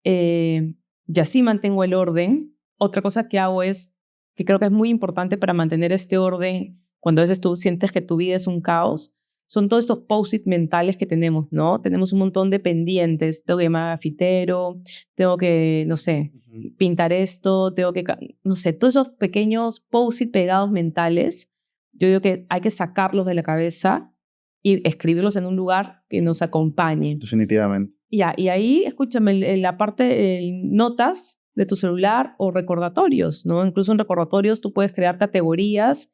Y así mantengo el orden. Otra cosa que hago es, que creo que es muy importante para mantener este orden, cuando a veces tú sientes que tu vida es un caos, son todos estos post-it mentales que tenemos, ¿no? Tenemos un montón de pendientes. Tengo que llamar a grafitero, tengo que, no sé, pintar esto, tengo que, no sé, todos esos pequeños post-it pegados mentales, yo digo que hay que sacarlos de la cabeza y escribirlos en un lugar que nos acompañe. Definitivamente. Y ahí, escúchame, en la parte notas de tu celular o recordatorios, ¿no? Incluso en recordatorios tú puedes crear categorías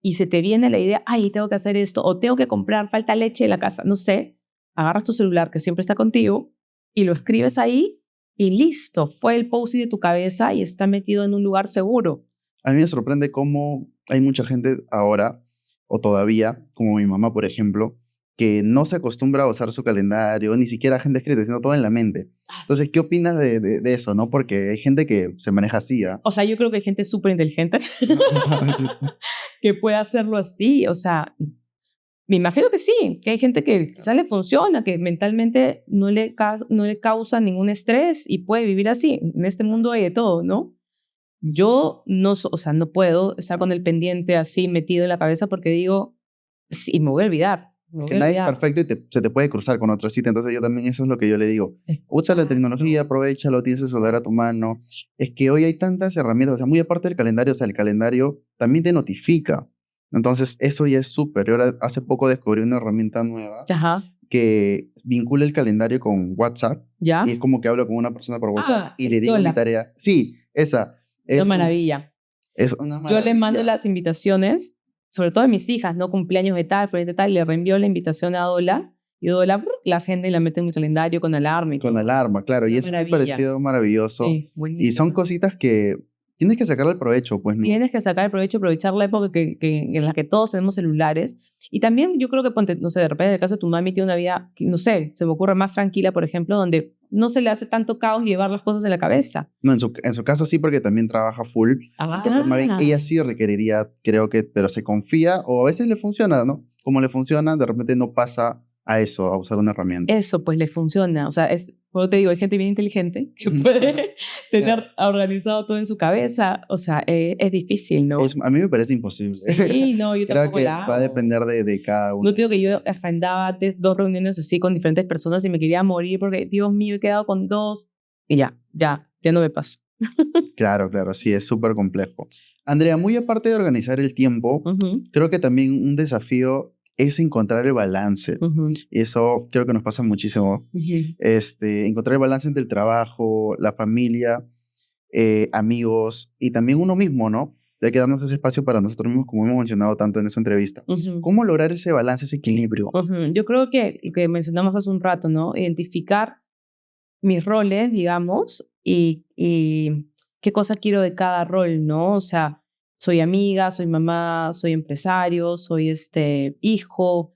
y se te viene la idea, ay, tengo que hacer esto, o tengo que comprar, falta leche en la casa, no sé. Agarras tu celular que siempre está contigo y lo escribes ahí y listo, fue el post-it de tu cabeza y está metido en un lugar seguro. A mí me sorprende cómo hay mucha gente ahora, o todavía, como mi mamá, por ejemplo, que no se acostumbra a usar su calendario, ni siquiera agenda escrita, sino todo en la mente. Entonces, ¿qué opinas de eso, no? Porque hay gente que se maneja así, ¿ah? O sea, yo creo que hay gente súper inteligente que puede hacerlo así. O sea, me imagino que sí, que hay gente que quizás le funciona, que mentalmente no le causa ningún estrés y puede vivir así. En este mundo hay de todo, ¿no? Yo no, o sea, no puedo estar con el pendiente así metido en la cabeza porque digo, sí, me voy a olvidar. Que nadie es perfecto y se te puede cruzar con otra cita. Entonces yo también eso es lo que yo le digo. Usa la tecnología, aprovechalo, tienes el celular a tu mano. Es que hoy hay tantas herramientas, o sea, muy aparte del calendario, o sea, el calendario también te notifica. Entonces eso ya es súper. Yo ahora hace poco descubrí una herramienta nueva que vincula el calendario con WhatsApp. ¿Ya? Y es como que hablo con una persona por WhatsApp y le digo mi tarea. Sí, esa. Es una maravilla. Es una maravilla. Yo le mando las invitaciones, sobre todo a mis hijas, ¿no? Cumpleaños de tal, frente de tal, le reenvío la invitación a Dola y Dola la agenda y la mete en mi calendario con alarma. Con alarma, claro. Y eso me ha parecido maravilloso. Sí, y son cositas que tienes que sacarle el provecho, pues, ¿no? Tienes que sacar el provecho, aprovechar la época en la que todos tenemos celulares. Y también yo creo que, ponte, no sé, de repente en el caso de tu mami tiene una vida, no sé, se me ocurre más tranquila, por ejemplo, donde no se le hace tanto caos llevar las cosas en la cabeza. No, en su caso sí, porque también trabaja full. Entonces, más bien, ella sí requeriría, creo que, pero se confía o a veces le funciona, ¿no? Como le funciona, de repente no pasa a eso, a usar una herramienta. Eso, pues, le funciona. O sea, como te digo, hay gente bien inteligente que puede tener organizado todo en su cabeza. O sea, es difícil, ¿no? A mí me parece imposible. Sí, no, yo creo tampoco que la hago. va a depender de cada uno. No te digo que yo agendaba 2 reuniones así con diferentes personas y me quería morir porque, Dios mío, he quedado con 2 y ya no me pasa. Claro, sí, es súper complejo. Andrea, muy aparte de organizar el tiempo, creo que también un desafío es encontrar el balance. Y eso creo que nos pasa muchísimo. Encontrar el balance entre el trabajo, la familia, amigos y también uno mismo, ¿no? Hay que darnos ese espacio para nosotros mismos, como hemos mencionado tanto en esa entrevista. ¿Cómo lograr ese balance, ese equilibrio? Yo creo que lo que mencionamos hace un rato, ¿no? Identificar mis roles, digamos, y qué cosa quiero de cada rol, ¿no? O sea, soy amiga, soy mamá, soy empresario, soy hijo,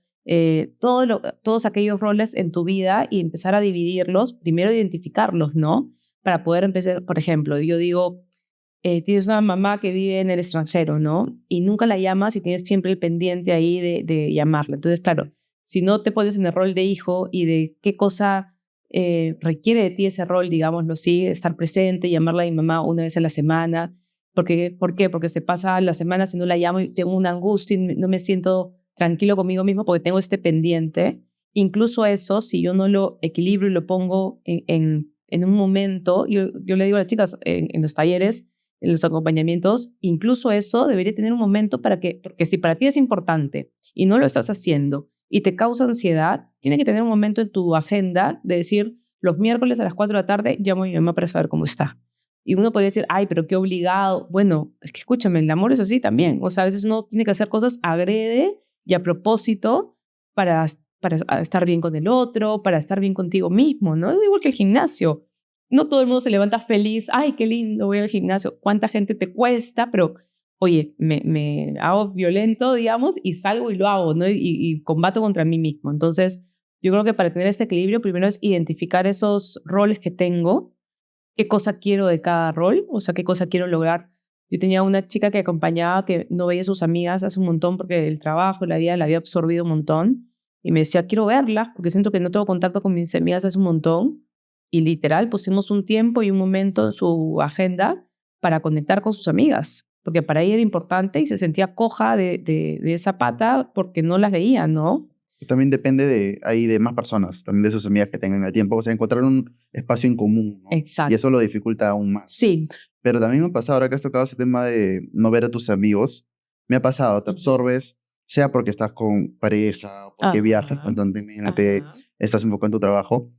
todos aquellos roles en tu vida y empezar a dividirlos, primero identificarlos, ¿no? Para poder empezar, por ejemplo, yo digo, tienes una mamá que vive en el extranjero, ¿no? Y nunca la llamas y tienes siempre el pendiente ahí de llamarla. Entonces, claro, si no te pones en el rol de hijo y de qué cosa requiere de ti ese rol, digámoslo así, estar presente, llamarla a mi mamá una vez a la semana. ¿Por qué? Porque se pasa la semana si no la llamo y tengo una angustia y no me siento tranquilo conmigo mismo porque tengo este pendiente. Incluso eso, si yo no lo equilibro y lo pongo en un momento, yo le digo a las chicas en los talleres, en los acompañamientos, incluso eso debería tener un momento porque si para ti es importante y no lo estás haciendo y te causa ansiedad, tiene que tener un momento en tu agenda de decir, los miércoles a las 4 de la tarde llamo a mi mamá para saber cómo está. Y uno podría decir, ay, pero qué obligado. Bueno, es que escúchame, el amor es así también. O sea, a veces uno tiene que hacer cosas agrede y a propósito para estar bien con el otro, para estar bien contigo mismo, ¿no? Igual que el gimnasio. No todo el mundo se levanta feliz, ay, qué lindo, voy al gimnasio. ¿Cuánta gente te cuesta? Pero, oye, me hago violento, digamos, y salgo y lo hago, ¿no? Y combato contra mí mismo. Entonces, yo creo que para tener este equilibrio, primero es identificar esos roles que tengo, qué cosa quiero de cada rol, o sea, qué cosa quiero lograr. Yo tenía una chica que acompañaba que no veía a sus amigas hace un montón porque el trabajo, la vida la había absorbido un montón. Y me decía, quiero verlas porque siento que no tengo contacto con mis amigas hace un montón. Y literal pusimos un tiempo y un momento en su agenda para conectar con sus amigas, porque para ella era importante y se sentía coja de esa pata porque no las veía, ¿no? También depende de más personas, también de sus amigas que tengan el tiempo, o sea, encontrar un espacio en común, ¿no? Exacto. Y eso lo dificulta aún más. Sí. Pero también me ha pasado, ahora que has tocado ese tema de no ver a tus amigos, me ha pasado, te absorbes, sea porque estás con pareja, o porque viajas constantemente, estás enfocado en tu trabajo,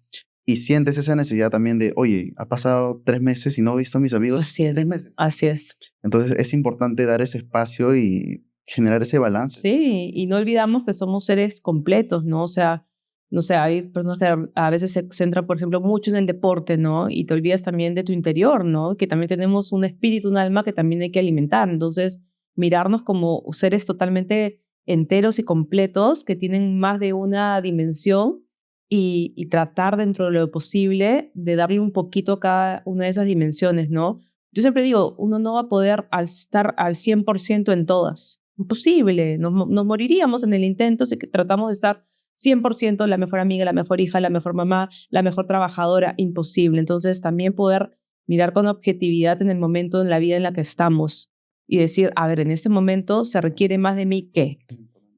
y sientes esa necesidad también de, oye, ha pasado 3 meses y no he visto a mis amigos. Así es. 3 meses. Así es. Entonces es importante dar ese espacio y generar ese balance. Sí, y no olvidamos que somos seres completos, ¿no? O sea, no sé, hay personas que a veces se centran, por ejemplo, mucho en el deporte, ¿no? Y te olvidas también de tu interior, ¿no? Que también tenemos un espíritu, un alma que también hay que alimentar. Entonces, mirarnos como seres totalmente enteros y completos que tienen más de una dimensión y tratar dentro de lo posible de darle un poquito a cada una de esas dimensiones, ¿no? Yo siempre digo, uno no va a poder estar al 100% en todas. Imposible, nos moriríamos en el intento si tratamos de estar 100% la mejor amiga, la mejor hija, la mejor mamá, la mejor trabajadora, imposible. Entonces también poder mirar con objetividad en el momento en la vida en la que estamos y decir, a ver, en este momento se requiere más de mí que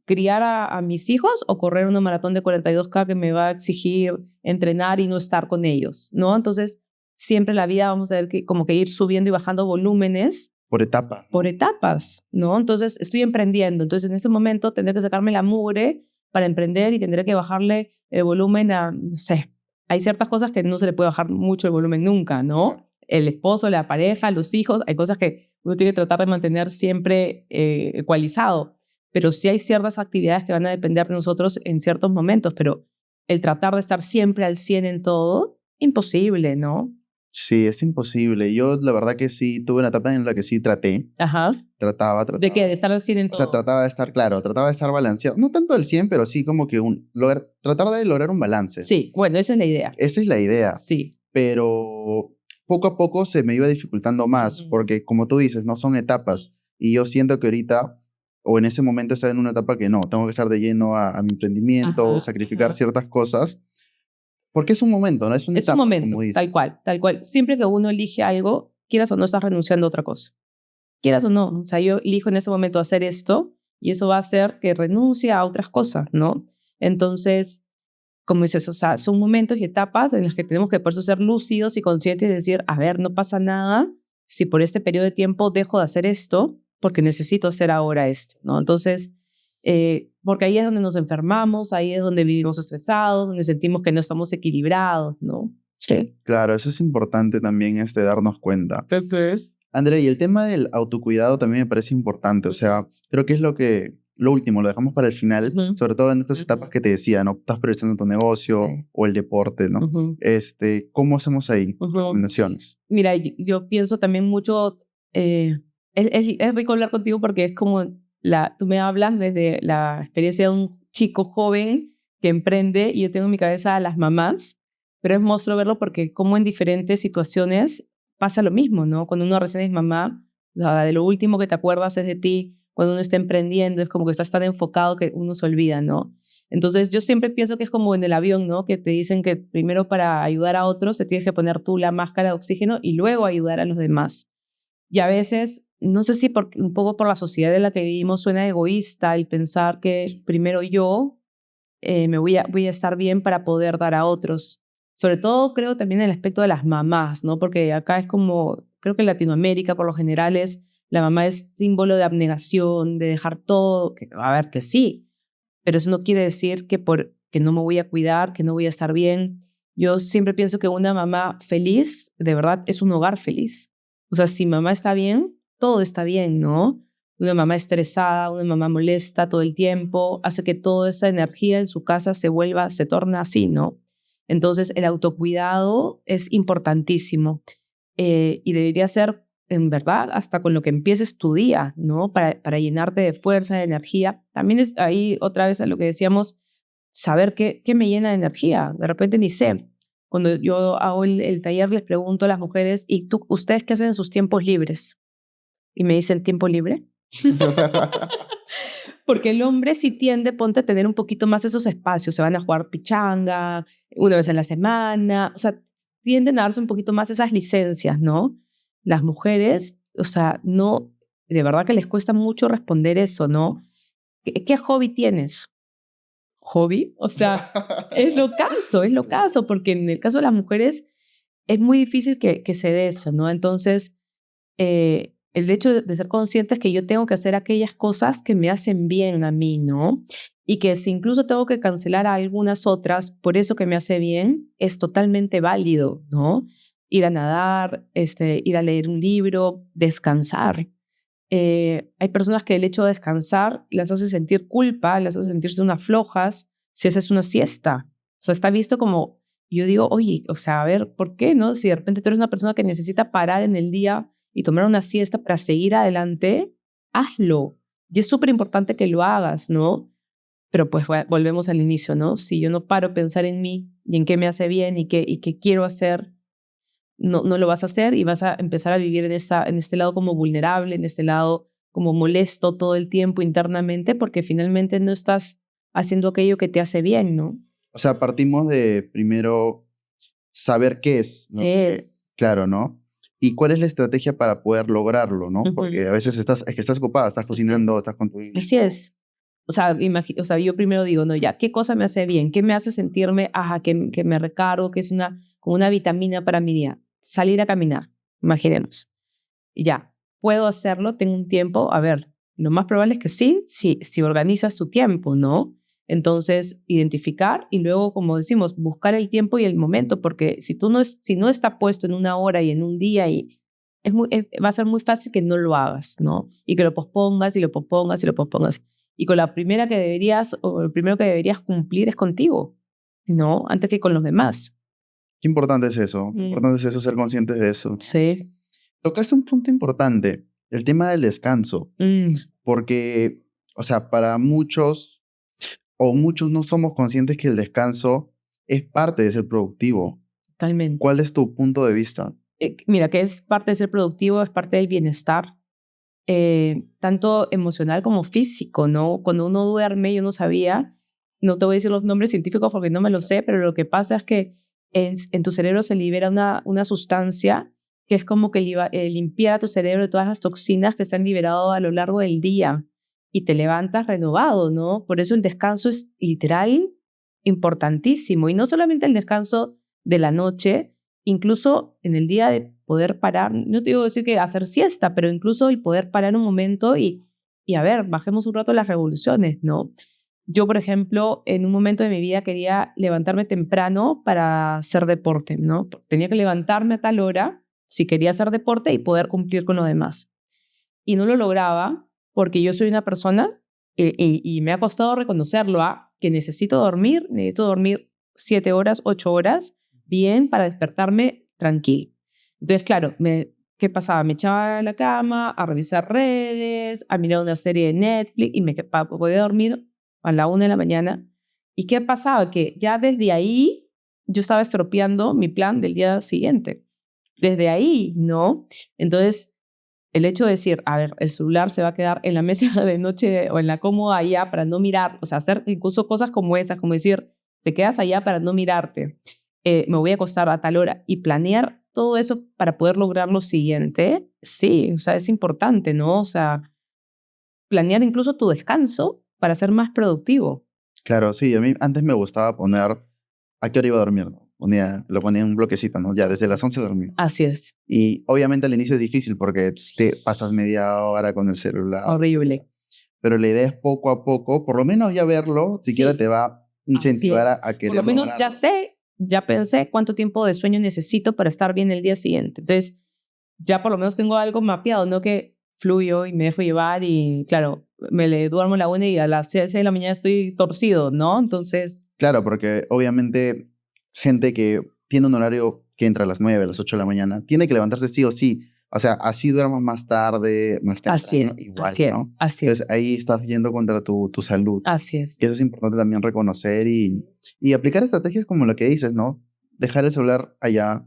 criar a mis hijos o correr una maratón de 42K que me va a exigir entrenar y no estar con ellos, ¿no? Entonces siempre en la vida vamos a ver que como que ir subiendo y bajando volúmenes por etapas. Por etapas, ¿no? Entonces, estoy emprendiendo. Entonces, en ese momento tendré que sacarme la mugre para emprender y tendré que bajarle el volumen a, no sé, hay ciertas cosas que no se le puede bajar mucho el volumen nunca, ¿no? El esposo, la pareja, los hijos, hay cosas que uno tiene que tratar de mantener siempre ecualizado. Pero sí hay ciertas actividades que van a depender de nosotros en ciertos momentos, pero el tratar de estar siempre al 100 en todo, imposible, ¿no? Sí, es imposible. Yo la verdad que sí, tuve una etapa en la que sí traté. Ajá. Trataba. ¿De qué? ¿De estar al 100 en todo? O sea, trataba de estar, claro, trataba de estar balanceado. No tanto al 100, pero sí como que tratar de lograr un balance. Sí, bueno, esa es la idea. Esa es la idea. Sí. Pero poco a poco se me iba dificultando más, porque como tú dices, no son etapas. Y yo siento que ahorita, o en ese momento estaba en una etapa que no, tengo que estar de lleno a mi emprendimiento, sacrificar ciertas cosas. Porque es un momento, ¿no? Es una etapa, un momento, como dices. tal cual, tal cual. Siempre que uno elige algo, quieras o no, estás renunciando a otra cosa. Quieras o no. O sea, yo elijo en ese momento hacer esto y eso va a hacer que renuncie a otras cosas, ¿no? Entonces, como dices, o sea, son momentos y etapas en los que tenemos que por eso ser lúcidos y conscientes y decir, a ver, no pasa nada si por este periodo de tiempo dejo de hacer esto porque necesito hacer ahora esto, ¿no? Entonces, porque ahí es donde nos enfermamos, ahí es donde vivimos estresados, donde sentimos que no estamos equilibrados, ¿no? Sí. Claro, eso es importante también, darnos cuenta. Entonces, André, y el tema del autocuidado también me parece importante. O sea, creo que es lo último, lo dejamos para el final, ujú, sobre todo en estas etapas que te decía, ¿no? Estás priorizando tu negocio sí. o el deporte, ¿no? Ujú, ¿Cómo hacemos ahí? ujú. Recomendaciones. Mira, yo pienso también mucho, es rico hablar contigo porque es como, tú me hablas desde la experiencia de un chico joven que emprende y yo tengo en mi cabeza a las mamás, pero es monstruo verlo porque como en diferentes situaciones pasa lo mismo, ¿no? Cuando uno recién es mamá, de lo último que te acuerdas es de ti, cuando uno está emprendiendo es como que estás tan enfocado que uno se olvida, ¿no? Entonces yo siempre pienso que es como en el avión, ¿no? Que te dicen que primero para ayudar a otros te tienes que poner tú la máscara de oxígeno y luego ayudar a los demás. Y a veces, no sé si un poco por la sociedad en la que vivimos suena egoísta el pensar que primero yo voy a estar bien para poder dar a otros. Sobre todo creo también en el aspecto de las mamás, ¿no? Porque acá es como, creo que en Latinoamérica por lo general la mamá es símbolo de abnegación, de dejar todo, a ver, que sí, pero eso no quiere decir que no me voy a cuidar, que no voy a estar bien. Yo siempre pienso que una mamá feliz, de verdad, es un hogar feliz. O sea, si mamá está bien, todo está bien, ¿no? Una mamá estresada, una mamá molesta todo el tiempo, hace que toda esa energía en su casa se torna así, ¿no? Entonces, el autocuidado es importantísimo y debería ser, en verdad, hasta con lo que empieces tu día, ¿no? Para llenarte de fuerza, de energía. También es ahí otra vez a lo que decíamos, saber qué me llena de energía. De repente ni sé. Cuando yo hago el taller les pregunto a las mujeres, ¿y ustedes qué hacen en sus tiempos libres? Y me dicen, ¿tiempo libre? Porque el hombre sí tiende, ponte a tener un poquito más esos espacios. Se van a jugar pichanga una vez a la semana. O sea, tienden a darse un poquito más esas licencias, ¿no? Las mujeres, o sea, no, de verdad que les cuesta mucho responder eso, ¿no? ¿Qué hobby tienes? ¿Hobby? O sea, es lo caso, porque en el caso de las mujeres es muy difícil que se dé eso, ¿no? Entonces, el hecho de ser consciente es que yo tengo que hacer aquellas cosas que me hacen bien a mí, ¿no? Y que si incluso tengo que cancelar a algunas otras, por eso que me hace bien, es totalmente válido, ¿no? Ir a nadar, ir a leer un libro, descansar. Hay personas que el hecho de descansar las hace sentir culpa, las hace sentirse unas flojas si haces una siesta. O sea, está visto como, yo digo, oye, o sea, a ver, ¿por qué no? Si de repente tú eres una persona que necesita parar en el día y tomar una siesta para seguir adelante, hazlo. Y es súper importante que lo hagas, ¿no? Pero pues volvemos al inicio, ¿no? Si yo no paro a pensar en mí y en qué me hace bien y qué quiero hacer, no lo vas a hacer y vas a empezar a vivir en este lado como vulnerable, en este lado como molesto todo el tiempo internamente, porque finalmente no estás haciendo aquello que te hace bien, ¿no? O sea, partimos de primero saber qué es lo que, Es. claro, ¿no? Y cuál es la estrategia para poder lograrlo, ¿no? Ujú. Porque a veces es que estás ocupada, estás Así cocinando, es. estás con tu Así hijo. es. O sea, yo primero digo, no, ya, ¿qué cosa me hace bien? ¿Qué me hace sentirme, ajá, que me recargo, que es como una vitamina para mi día? Salir a caminar, imaginemos. Ya, puedo hacerlo, tengo un tiempo. A ver, lo más probable es que sí, si organizas tu tiempo, ¿no? Entonces, identificar y luego, como decimos, buscar el tiempo y el momento, porque si no está puesto en una hora y en un día, va a ser muy fácil que no lo hagas, ¿no? Y que lo pospongas y lo pospongas y lo pospongas. Y con la primera que deberías, o el primero que deberías cumplir es contigo, ¿no? Antes que con los demás. Qué importante es eso, qué Mm. importante es eso, ser conscientes de eso. Sí. Tocaste un punto importante, el tema del descanso, Mm, porque, o sea, para muchos o muchos no somos conscientes que el descanso es parte de ser productivo. totalmente. ¿Cuál es tu punto de vista? Mira, que es parte de ser productivo, es parte del bienestar, tanto emocional como físico, ¿no? Cuando uno duerme, yo no sabía, no te voy a decir los nombres científicos porque no me lo sé, pero lo que pasa es que en tu cerebro se libera una sustancia que es como que limpiar a tu cerebro de todas las toxinas que se han liberado a lo largo del día y te levantas renovado, ¿no? Por eso el descanso es literal importantísimo y no solamente el descanso de la noche, incluso en el día de poder parar, no te digo decir que hacer siesta, pero incluso el poder parar un momento y a ver, bajemos un rato las revoluciones, ¿no? Yo, por ejemplo, en un momento de mi vida quería levantarme temprano para hacer deporte, ¿no? Tenía que levantarme a tal hora si quería hacer deporte y poder cumplir con lo demás. Y no lo lograba porque yo soy una persona, y me ha costado reconocerlo, que necesito dormir 7 horas, 8 horas, bien, para despertarme tranquilo. Entonces, claro, ¿qué pasaba? Me echaba a la cama a revisar redes, a mirar una serie de Netflix para poder dormir a la 1 de la mañana. ¿Y qué pasaba? Que ya desde ahí yo estaba estropeando mi plan del día siguiente. Desde ahí, ¿no? Entonces, el hecho de decir, a ver, el celular se va a quedar en la mesa de noche o en la cómoda allá para no mirar, o sea, hacer incluso cosas como esas, como decir, te quedas allá para no mirarte, me voy a acostar a tal hora y planear todo eso para poder lograr lo siguiente, sí, o sea, es importante, ¿no? O sea, planear incluso tu descanso para ser más productivo. Claro, sí, a mí antes me gustaba poner a qué hora iba a dormir, ¿no? Lo ponía en un bloquecito, ¿no? Ya, desde las 11 dormí. Así es, Y obviamente al inicio es difícil porque te pasas media hora con el celular, etcétera. horrible. Pero la idea es poco a poco, por lo menos ya verlo, siquiera Sí, te va a así incentivar es. a Por lo querer menos ya lograrlo. sé, ya pensé cuánto tiempo de sueño necesito para estar bien el día siguiente. Entonces, ya por lo menos tengo algo mapeado, no que fluyo y me dejo llevar y, claro, me le duermo a la 1 y a las 6 de la mañana estoy torcido, ¿no? Entonces, Claro, porque obviamente gente que tiene un horario que entra a las 9, a las 8 de la mañana, tiene que levantarse sí o sí. O sea, así duermas más tarde, más así temprano, es, igual, así ¿no? es, así Entonces es, ahí estás yendo contra tu salud. así es. Y eso es importante también reconocer y aplicar estrategias como lo que dices, ¿no? Dejar el celular allá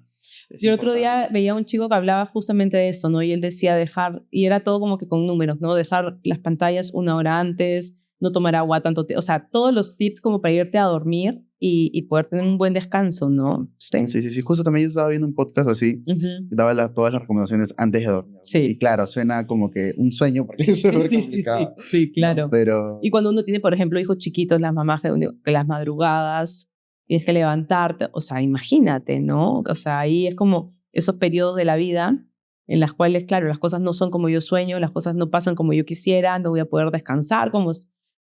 es Yo el otro importante. día veía a un chico que hablaba justamente de eso, ¿no? Y él decía dejar, y era todo como que con números, ¿no? Dejar las pantallas 1 hora antes, no tomar agua tanto tiempo, o sea, todos los tips como para irte a dormir y poder tener un buen descanso, ¿no? Sí. Sí, sí, sí. Justo también yo estaba viendo un podcast así, Ujú. que daba todas las recomendaciones antes de dormir, ¿no? Y Sí. claro, suena como que un sueño porque es Sí, súper sí, sí, complicado, sí, sí, ¿no? claro. Y Pero cuando uno tiene, por ejemplo, hijos chiquitos, las mamás que las madrugadas tienes que levantarte, o sea, imagínate, ¿no? O sea, ahí es como esos periodos de la vida en las cuales, claro, las cosas no son como yo sueño, las cosas no pasan como yo quisiera, no voy a poder descansar,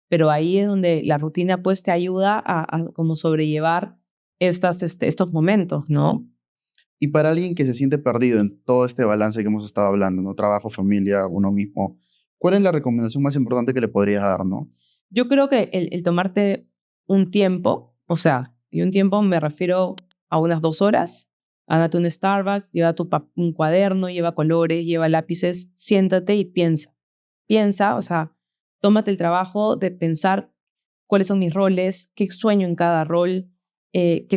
pero ahí es donde la rutina pues te ayuda a como sobrellevar estos momentos, ¿no? y para alguien que se siente perdido en todo este balance que hemos estado hablando, ¿no? Trabajo, familia, uno mismo, ¿cuál es la recomendación más importante que le podrías dar, no? Yo creo que el tomarte un tiempo, o sea, y un tiempo me refiero a unas 2 horas, ándate a un Starbucks, lleva un cuaderno, lleva colores, lleva lápices, siéntate y piensa. Piensa, o sea, tómate el trabajo de pensar cuáles son mis roles, qué sueño en cada rol,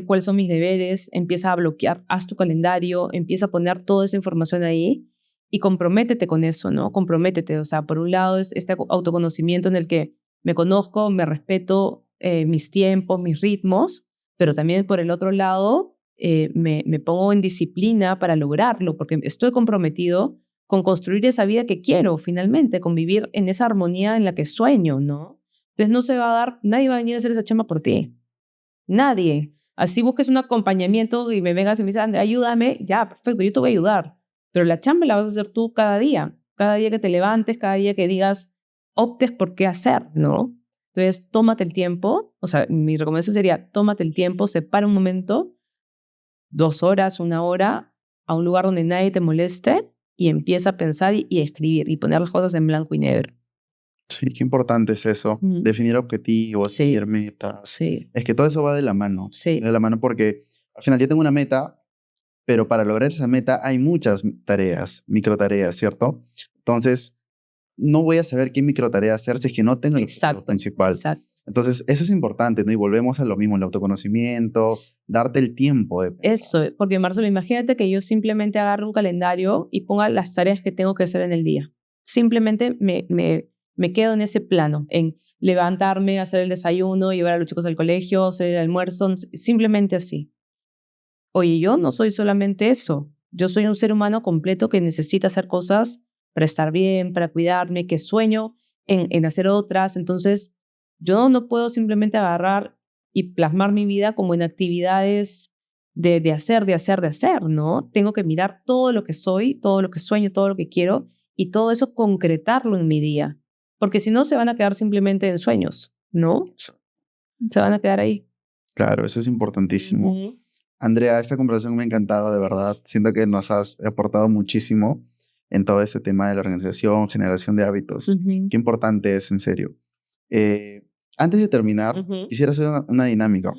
cuáles son mis deberes, empieza a bloquear, haz tu calendario, empieza a poner toda esa información ahí y comprométete con eso, ¿no? Comprométete, o sea, por un lado es este autoconocimiento en el que me conozco, me respeto mis tiempos, mis ritmos, pero también por el otro lado me pongo en disciplina para lograrlo, porque estoy comprometido con construir esa vida que quiero finalmente, con vivir en esa armonía en la que sueño, ¿no? Entonces no se va a dar, nadie va a venir a hacer esa chamba por ti, nadie. Así busques un acompañamiento y me vengas y me dices, "Andrea, ayúdame", ya, perfecto, yo te voy a ayudar, pero la chamba la vas a hacer tú cada día que te levantes, cada día que digas, optes por qué hacer, ¿no? Entonces, tómate el tiempo, o sea, mi recomendación sería, tómate el tiempo, separa un momento, 2 horas, 1 hora, a un lugar donde nadie te moleste y empieza a pensar y a escribir y poner las cosas en blanco y negro. Sí, qué importante es eso, Mm. definir objetivos, Sí, definir metas. sí, Es que todo eso va de sí, la mano porque al final yo tengo una meta, pero para lograr esa meta hay muchas tareas, micro tareas, ¿cierto? Entonces, no voy a saber qué micro tarea hacer si es que no tengo el objetivo exacto, principal. exacto. Entonces, eso es importante, ¿no? Y volvemos a lo mismo, el autoconocimiento, darte el tiempo de pensar. Eso, porque Marcelo, imagínate que yo simplemente agarre un calendario y ponga las tareas que tengo que hacer en el día. Simplemente me quedo en ese plano, en levantarme, hacer el desayuno, llevar a los chicos al colegio, hacer el almuerzo, simplemente así. Oye, yo no soy solamente eso. Yo soy un ser humano completo que necesita hacer cosas para estar bien, para cuidarme, que sueño en hacer otras. Entonces, yo no puedo simplemente agarrar y plasmar mi vida como en actividades de hacer, ¿no? Tengo que mirar todo lo que soy, todo lo que sueño, todo lo que quiero y todo eso concretarlo en mi día. Porque si no, se van a quedar simplemente en sueños, ¿no? Se van a quedar ahí. Claro, eso es importantísimo. Ujú. Andrea, esta conversación me ha encantado, de verdad. Siento que nos has aportado muchísimo en todo este tema de la organización, generación de hábitos. Ujú. Qué importante es, en serio. Antes de terminar, Ujú. quisiera hacer una dinámica.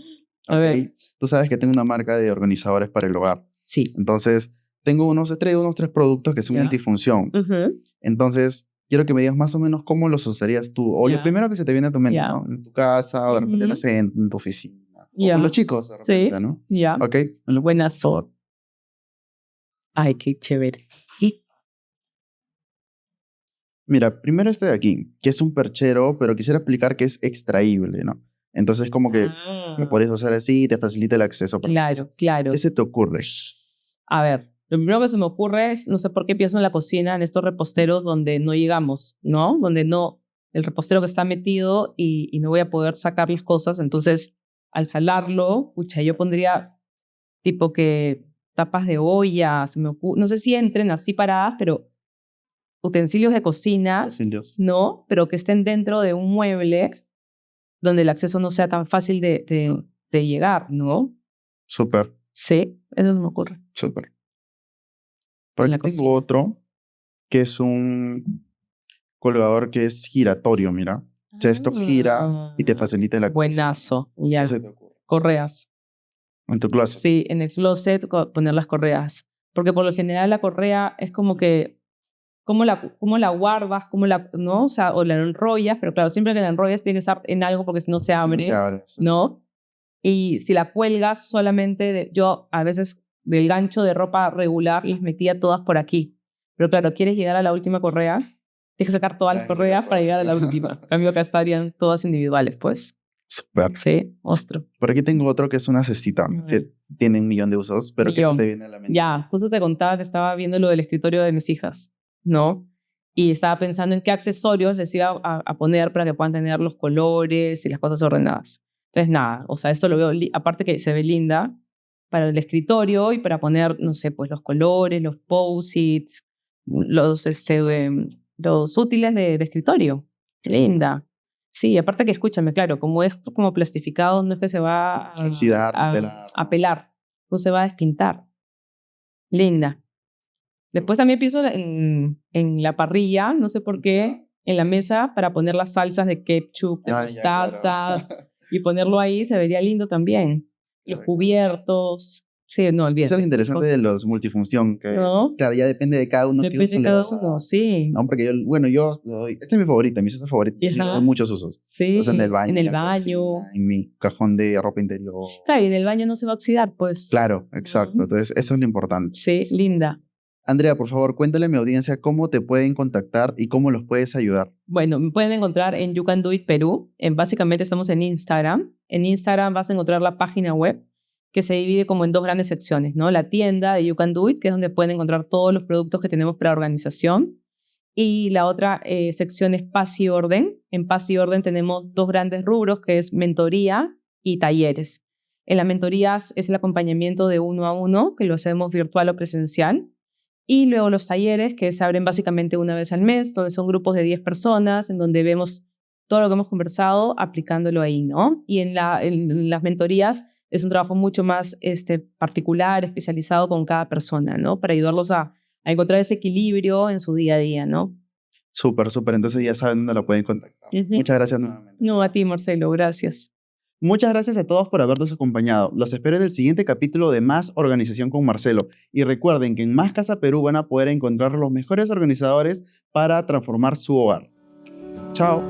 A ¿Ok? ver. Tú sabes que tengo una marca de organizadores para el hogar. Sí. Entonces, he traído unos 3 productos que son Ya. multifunción. Ujú. Entonces, quiero que me digas más o menos cómo los usarías tú, o lo Ya. primero que se te viene a tu mente, Ya. ¿no? En tu casa, o de repente, no Ujú. sé, en tu oficina, o con Ya. los chicos, de repente, Sí. ¿no? Ya. ¿Ok? Buenazo. Ay, qué chévere. Y- Mira, primero este de aquí, que es un perchero, pero quisiera explicar que es extraíble, ¿no? Entonces, como que lo Ah, puedes usar así y te facilita el acceso para cosas. claro, claro. ¿Qué se te ocurre? A ver, lo primero que se me ocurre es, no sé por qué pienso en la cocina, en estos reposteros donde no llegamos, ¿no? Donde no, el repostero que está metido y no voy a poder sacar las cosas. Entonces, al jalarlo, pucha, yo pondría tipo que tapas de olla, se me ocurre, no sé si entren así paradas, pero utensilios de cocina, Utensilios. ¿no? Pero que estén dentro de un mueble donde el acceso no sea tan fácil de llegar, ¿no? Súper, Sí, eso se me ocurre súper. Por en la aquí tengo cocina. otro, que es un colgador que es giratorio, mira. O sea, esto gira y te Ah, facilita el acceso. buenazo, ¿Qué ya. se te ocurre? Correas. En tu closet. Sí, en el closet poner las correas. Porque por lo general la correa es como que, cómo la guardas, ¿no? O sea, o la enrollas, pero claro, siempre que la enrollas tiene que estar en algo porque si no se Si no se abre, abre. Sí. ¿no? Y si la cuelgas solamente, yo a veces del gancho de ropa regular las metía todas por aquí. Pero claro, quieres llegar a la última correa, tienes que sacar todas las Tienes que sacar correas para todo. llegar a la última. En cambio, acá estarían todas individuales, pues. Súper. Sí, ostro. Por aquí tengo otro que es una cestita, A ver. que tiene 1.000.000 de usos, pero ¿qué se te Millón. viene a la mente? Ya, justo te contaba que estaba viendo lo del escritorio de mis hijas, ¿no? Y estaba pensando en qué accesorios les iba a poner para que puedan tener los colores y las cosas ordenadas. Entonces, nada, o sea, esto lo veo, aparte que se ve linda, para el escritorio y para poner, no sé, pues los colores, los post-its, los útiles de escritorio. Linda. Sí, aparte que escúchame, claro, como es como plastificado, no es que se va Oxidar, pelar, a ¿no? pelar, no se va a despintar. Linda. Después también pienso en la parrilla, no sé por qué, en la mesa para poner las salsas de ketchup, de Ah, ya, claro. mostaza y ponerlo ahí se vería lindo también. Los Claro, claro. cubiertos. Sí, no, Eso es lo olvídate. interesante de Cosas. los multifunción, que ¿No? claro, ya depende de cada uno qué Depende uso de le cada vas a uno, dar. sí. No, porque yo le doy, esta es mi favorita, mi cesta favorita, entonces yo le doy Ajá. muchos usos. Sí, O sea, en el baño, en en el la baño. cocina, en mi cajón de ropa interior. Claro, y en el baño no se va a oxidar, pues. Claro, exacto. Entonces, eso es lo importante. Sí, linda. Andrea, por favor, cuéntale a mi audiencia cómo te pueden contactar y cómo los puedes ayudar. Bueno, me pueden encontrar en You Can Do It Perú. Básicamente estamos en Instagram. En Instagram vas a encontrar la página web que se divide como en dos grandes secciones, ¿no? La tienda de You Can Do It, que es donde pueden encontrar todos los productos que tenemos para organización. Y la otra sección es Paz y Orden. En Paz y Orden tenemos dos grandes rubros, que es mentoría y talleres. En la mentoría es el acompañamiento de 1 a 1, que lo hacemos virtual o presencial. Y luego los talleres, que se abren básicamente una vez al mes, donde son grupos de 10 personas, en donde vemos todo lo que hemos conversado aplicándolo ahí, ¿no? Y en las mentorías es un trabajo mucho más particular, especializado con cada persona, ¿no? Para ayudarlos a encontrar ese equilibrio en su día a día, ¿no? Súper, súper. Entonces ya saben dónde lo pueden contactar. Ujú. Muchas gracias nuevamente. No, a ti, Marcelo, gracias. Muchas gracias a todos por habernos acompañado. Los espero en el siguiente capítulo de Más Organización con Marcelo. Y recuerden que en Más Casa Perú van a poder encontrar los mejores organizadores para transformar su hogar. Chao.